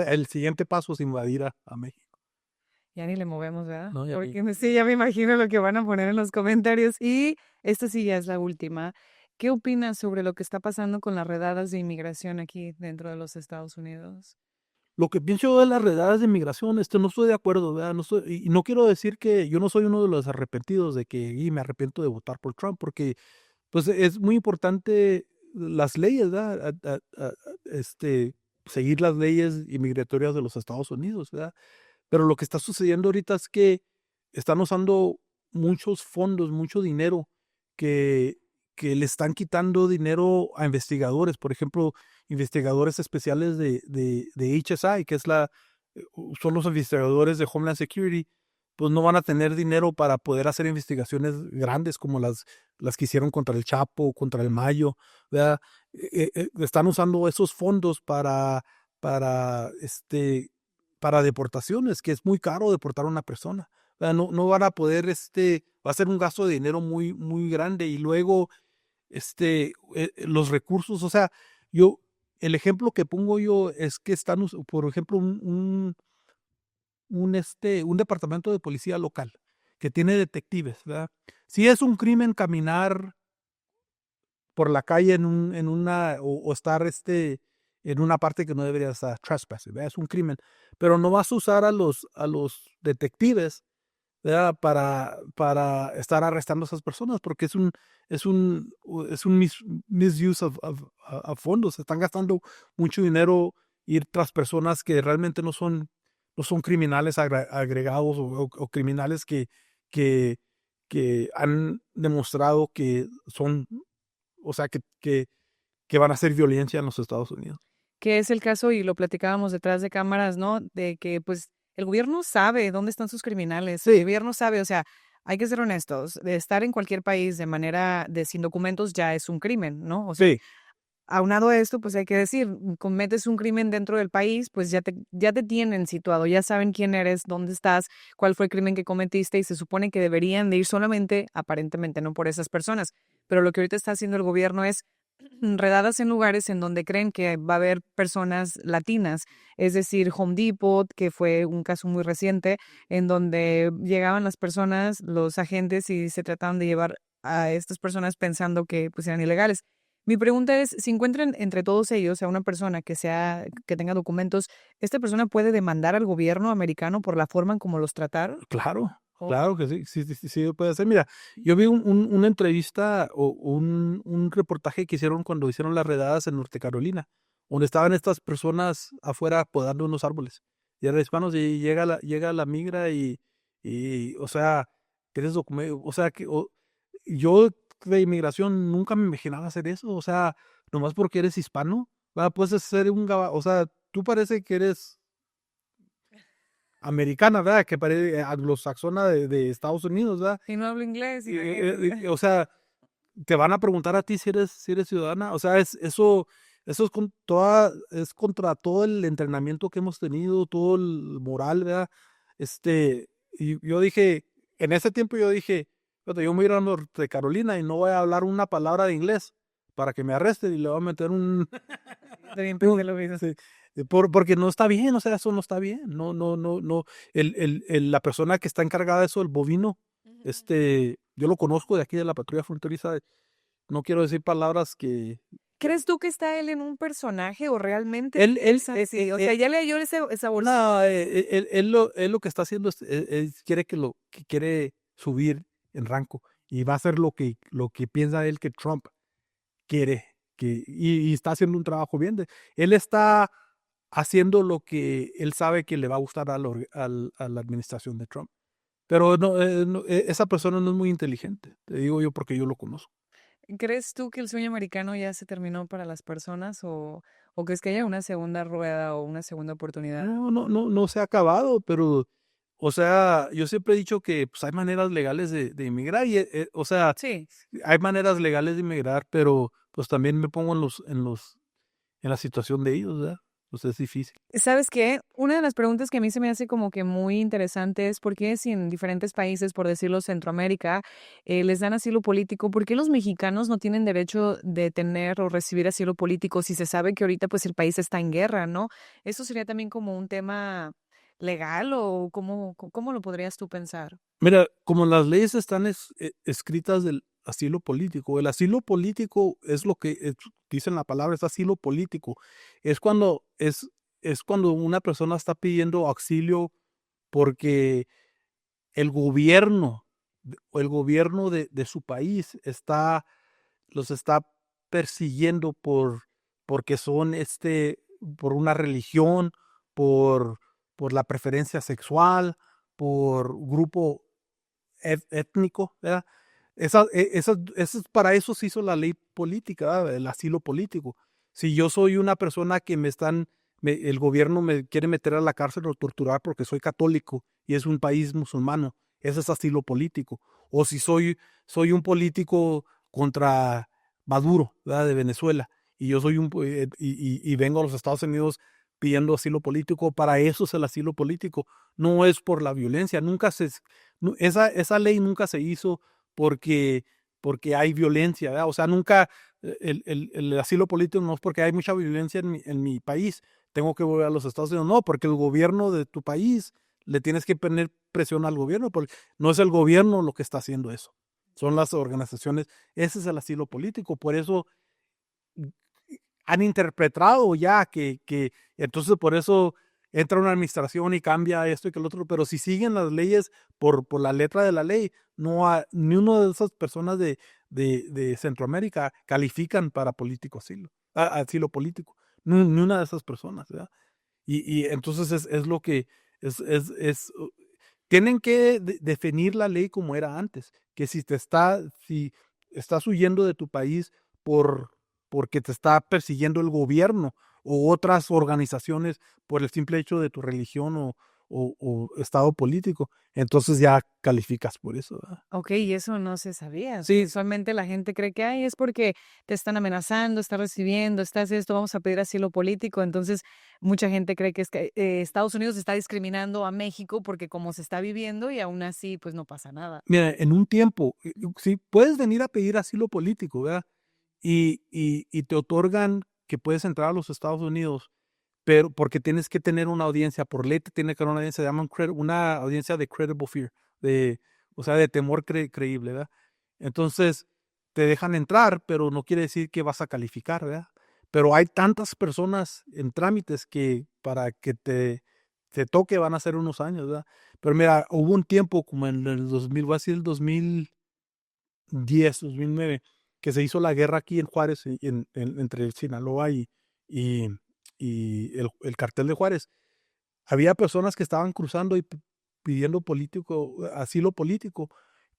el siguiente paso es invadir a México. ya ni le movemos, ¿verdad? No, Porque sí, ya me imagino lo que van a poner en los comentarios. Y esta sí ya es la última. ¿Qué opinas sobre lo que está pasando con las redadas de inmigración aquí dentro de los Estados Unidos? Lo que pienso de las redadas de migración, no estoy de acuerdo, ¿verdad? Y no quiero decir que yo no soy uno de los arrepentidos de que me arrepiento de votar por Trump, porque pues es muy importante las leyes, ¿verdad? Seguir las leyes inmigratorias de los Estados Unidos, ¿verdad? Pero lo que está sucediendo ahorita es que están usando muchos fondos, mucho dinero que, que le están quitando dinero a investigadores, por ejemplo, investigadores especiales de HSI, que son los investigadores de Homeland Security, pues no van a tener dinero para poder hacer investigaciones grandes como las que hicieron contra el Chapo, contra el Mayo, ¿verdad? Están usando esos fondos para, para deportaciones, que es muy caro deportar a una persona. ¿Verdad? No van a poder, va a ser un gasto de dinero muy, muy grande y luego, los recursos, o sea, el ejemplo que pongo yo es que por ejemplo, un departamento de policía local que tiene detectives, ¿verdad? Si es un crimen caminar por la calle o estar en una parte que no debería estar, trespassing, ¿verdad? Es un crimen, pero no vas a usar a los detectives, ¿verdad? Para estar arrestando a esas personas, porque es un misuse of fondos. Se están gastando mucho dinero ir tras personas que realmente no son criminales agregados o criminales que, que han demostrado que son, o sea, que van a hacer violencia en los Estados Unidos. Que es el caso, y lo platicábamos detrás de cámaras, ¿no? De que pues el gobierno sabe dónde están sus criminales. El Sí, gobierno sabe, o sea, hay que ser honestos, de estar en cualquier país de manera de sin documentos ya es un crimen, ¿no? O sea, sí, aunado a esto, pues hay que decir, cometes un crimen dentro del país, pues ya te tienen situado, ya saben quién eres, dónde estás, cuál fue el crimen que cometiste y se supone que deberían de ir solamente, aparentemente, no por esas personas. Pero lo que ahorita está haciendo el gobierno es redadas en lugares en donde creen que va a haber personas latinas, es decir, Home Depot, que fue un caso muy reciente, en donde llegaban las personas, los agentes, y se trataban de llevar a estas personas pensando que pues eran ilegales. Mi pregunta es, si encuentran entre todos ellos a una persona que tenga documentos, ¿esta persona puede demandar al gobierno americano por la forma en cómo los trataron? claro, Oh. claro que sí, sí, sí, sí, sí puede ser. Mira, yo vi una entrevista o un reportaje que hicieron cuando hicieron las redadas en Norte Carolina, donde estaban estas personas afuera podando unos árboles. Y eran hispanos y llega la migra o sea, ¿tienes documento? O sea, yo de inmigración nunca me imaginaba hacer eso, o sea, nomás porque eres hispano, puedes ser o sea, tú parece que eres americana, ¿verdad? Que parece anglosaxona de Estados Unidos, ¿verdad? Si no hablo inglés, imagínate. O sea, te van a preguntar a ti si eres ciudadana. O sea, eso es contra todo el entrenamiento que hemos tenido, todo el moral, ¿verdad? Y yo dije, en ese tiempo yo dije, "Fíjate, yo me voy a ir a Norte Carolina y no voy a hablar una palabra de inglés para que me arresten y le voy a meter un, Está bien, pues, de lo mismo. sí, Porque no está bien, o sea, eso no está bien. No, no, no, no. La persona que está encargada de eso, el bovino, yo lo conozco de aquí de la patrulla fronteriza. No quiero decir palabras que ¿Crees tú que está él en un personaje o realmente él, piensa así? O sea, ya le dio esa bolsa. no, él lo que está haciendo quiere que quiere subir en rango y va a hacer lo que piensa él que Trump quiere y está haciendo un trabajo bien. Él está haciendo lo que él sabe que le va a gustar a la administración de Trump. Pero no, esa persona no es muy inteligente, te digo yo porque yo lo conozco. ¿Crees tú que el sueño americano ya se terminó para las personas o crees que haya una segunda rueda o una segunda oportunidad? No se ha acabado, pero, o sea, yo siempre he dicho que pues, hay maneras legales de inmigrar y, o sea, Sí. hay maneras legales de inmigrar, pero pues también me pongo en la situación de ellos, ¿verdad? Pues es difícil. ¿Sabes qué? Una de las preguntas que a mí se me hace como que muy interesante es por qué si en diferentes países, por decirlo Centroamérica, les dan asilo político, ¿por qué los mexicanos no tienen derecho de tener o recibir asilo político si se sabe que ahorita pues el país está en guerra, ¿no? ¿Eso sería también como un tema legal o cómo lo podrías tú pensar? Mira, como las leyes están escritas del asilo político, el asilo político es lo que dicen la palabra, es asilo político. Es cuando, es cuando una persona está pidiendo auxilio porque el gobierno, o el gobierno de su país los está persiguiendo porque son por una religión, por, por la preferencia sexual, por grupo étnico, ¿verdad? Para eso se hizo la ley política, ¿verdad? El asilo político. Si yo soy una persona que el gobierno me quiere meter a la cárcel o torturar porque soy católico y es un país musulmano, ese es asilo político. O si soy un político contra Maduro, ¿verdad? De Venezuela, y yo soy y vengo a los Estados Unidos pidiendo asilo político, para eso es el asilo político, no es por la violencia, esa ley nunca se hizo porque, porque hay violencia, ¿verdad? O sea, nunca, el asilo político no es porque hay mucha violencia en mi país, tengo que volver a los Estados Unidos, no, porque el gobierno de tu país, le tienes que poner presión al gobierno, porque no es el gobierno lo que está haciendo eso, son las organizaciones, ese es el asilo político, por eso han interpretado ya entonces por eso entra una administración y cambia esto y que el otro, pero si siguen las leyes por la letra de la ley, ni una de esas personas de Centroamérica califican para asilo político, ni una de esas personas, ¿verdad? Y entonces es lo que tienen que definir la ley como era antes, que si estás huyendo de tu país porque te está persiguiendo el gobierno o otras organizaciones por el simple hecho de tu religión o estado político, entonces ya calificas por eso, ¿verdad? Ok, y eso no se sabía. Sí, Usualmente la gente cree que ay, es porque te están amenazando, estás recibiendo, estás esto, vamos a pedir asilo político. Entonces, mucha gente cree que es que Estados Unidos está discriminando a México porque como se está viviendo y aún así, pues no pasa nada. mira, en un tiempo, sí, puedes venir a pedir asilo político, ¿verdad? Y te otorgan que puedes entrar a los Estados Unidos, pero porque tienes que tener una audiencia, por ley te tiene que dar una audiencia, se llaman una audiencia de credible fear, o sea, de temor creíble, ¿verdad? Entonces, te dejan entrar, pero no quiere decir que vas a calificar, ¿verdad? Pero hay tantas personas en trámites que para que te toque van a ser unos años, ¿verdad? Pero mira, hubo un tiempo como en el 2000, voy a decir el 2010, 2009, que se hizo la guerra aquí en Juárez, entre Sinaloa y, y el cartel de Juárez. Había personas que estaban cruzando y pidiendo asilo político,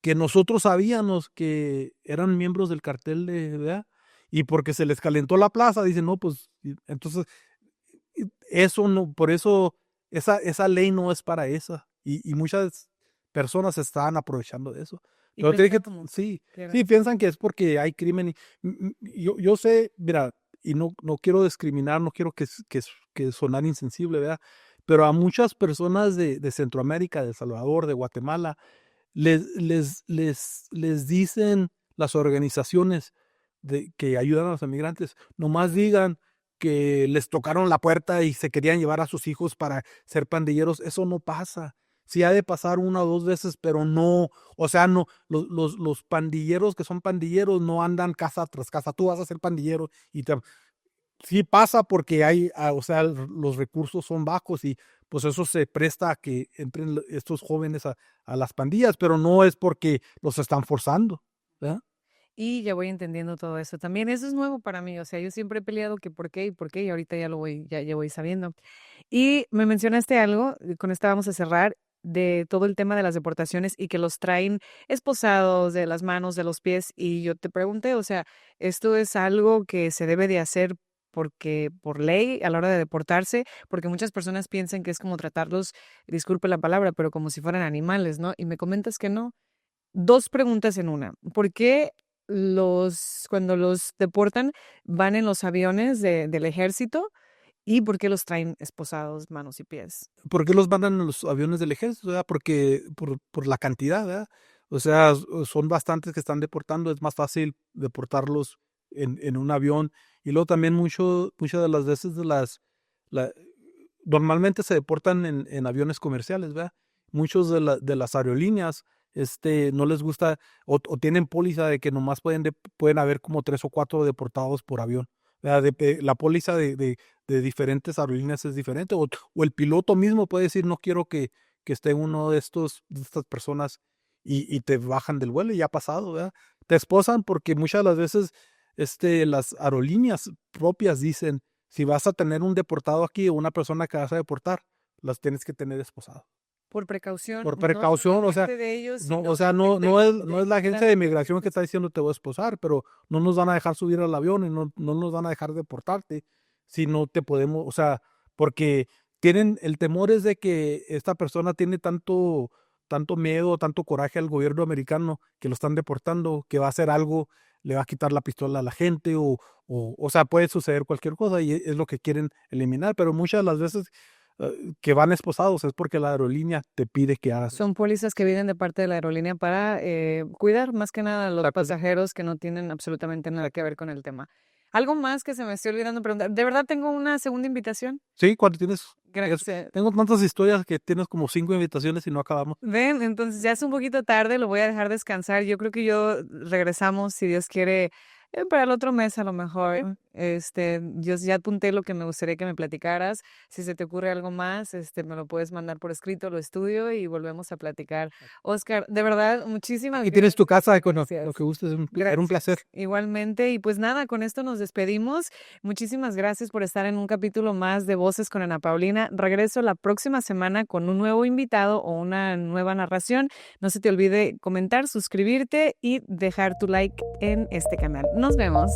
que nosotros sabíamos que eran miembros del cartel ¿verdad? Y porque se les calentó la plaza, dicen, no, pues, entonces, eso no, por eso, esa ley no es para esa. Y muchas personas se estaban aprovechando de eso. Y Pero te dije, piensan como sí, que sí, piensan que es porque hay crimen. Yo sé, mira, y no quiero discriminar, no quiero que sonar insensible, ¿verdad? Pero a muchas personas de Centroamérica, de El Salvador, de Guatemala, les dicen las organizaciones que ayudan a los emigrantes, nomás digan que les tocaron la puerta y se querían llevar a sus hijos para ser pandilleros. Eso no pasa. Sí ha de pasar una o dos veces, pero no, o sea, no, los pandilleros que son pandilleros no andan casa tras casa. Tú vas a ser pandillero y sí pasa porque hay, o sea, los recursos son bajos y pues eso se presta a que entren estos jóvenes a las pandillas, pero no es porque los están forzando, ¿verdad? Y ya voy entendiendo todo eso. También eso es nuevo para mí. O sea, yo siempre he peleado que por qué y por qué, y ahorita ya voy sabiendo. Y me mencionaste algo, con esto vamos a cerrar, de todo el tema de las deportaciones y que los traen esposados de las manos, de los pies. Y yo te pregunté, o sea, ¿esto es algo que se debe de hacer porque por ley a la hora de deportarse? Porque muchas personas piensan que es como tratarlos, disculpe la palabra, pero como si fueran animales, ¿no? Y me comentas que no. Dos preguntas en una. ¿Por qué cuando los deportan, van en los aviones del ejército? ¿Y por qué los traen esposados, manos y pies? ¿Por qué los mandan en los aviones del ejército? ¿Verdad? Porque por la cantidad, ¿verdad? O sea, son bastantes que están deportando. Es más fácil deportarlos en un avión. Y luego también muchas de las veces la- normalmente se deportan en aviones comerciales, ¿verdad? Muchos de las aerolíneas no les gusta o tienen póliza de que nomás pueden haber como 3 o 4 deportados por avión. ¿Verdad? La póliza de diferentes aerolíneas es diferente. O el piloto mismo puede decir, no quiero que esté uno de estas personas y te bajan del vuelo. Y ya ha pasado, ¿verdad? Te esposan porque muchas de las veces las aerolíneas propias dicen, si vas a tener un deportado aquí o una persona que vas a deportar, las tienes que tener esposado. Por precaución, Por no precaución, o sea, solamente de ellos, no, sino o sea, también no es la agencia de inmigración que está diciendo te voy a esposar, pero no nos van a dejar subir al avión y no nos van a dejar deportarte si no te podemos, o sea, porque el temor es de que esta persona tiene tanto miedo, tanto coraje al gobierno americano que lo están deportando, que va a hacer algo, le va a quitar la pistola a la gente o sea, puede suceder cualquier cosa y es lo que quieren eliminar, pero muchas de las veces que van esposados es porque la aerolínea te pide que hagas eso. son pólizas que vienen de parte de la aerolínea para cuidar más que nada a los Exacto. pasajeros que no tienen absolutamente nada que ver con el tema. ¿Algo más que se me esté olvidando preguntar? ¿De verdad tengo una segunda invitación? Sí, cuando tienes, Gracias. tengo tantas historias que tienes como 5 invitaciones y no acabamos. Ven, entonces ya es un poquito tarde, lo voy a dejar descansar. Yo creo que regresamos, si Dios quiere, para el otro mes a lo mejor. Yo ya apunté lo que me gustaría que me platicaras. Si se te ocurre algo más, me lo puedes mandar por escrito, lo estudio y volvemos a platicar. Oscar, de verdad, muchísimas Aquí tienes tu casa con lo gracias. que gustes. Era un Gracias. placer. Igualmente, y pues nada, con esto nos despedimos. Muchísimas gracias por estar en un capítulo más de Voces con Ana Paulina. Regreso la próxima semana con un nuevo invitado o una nueva narración. No se te olvide comentar, suscribirte y dejar tu like en este canal. Nos vemos.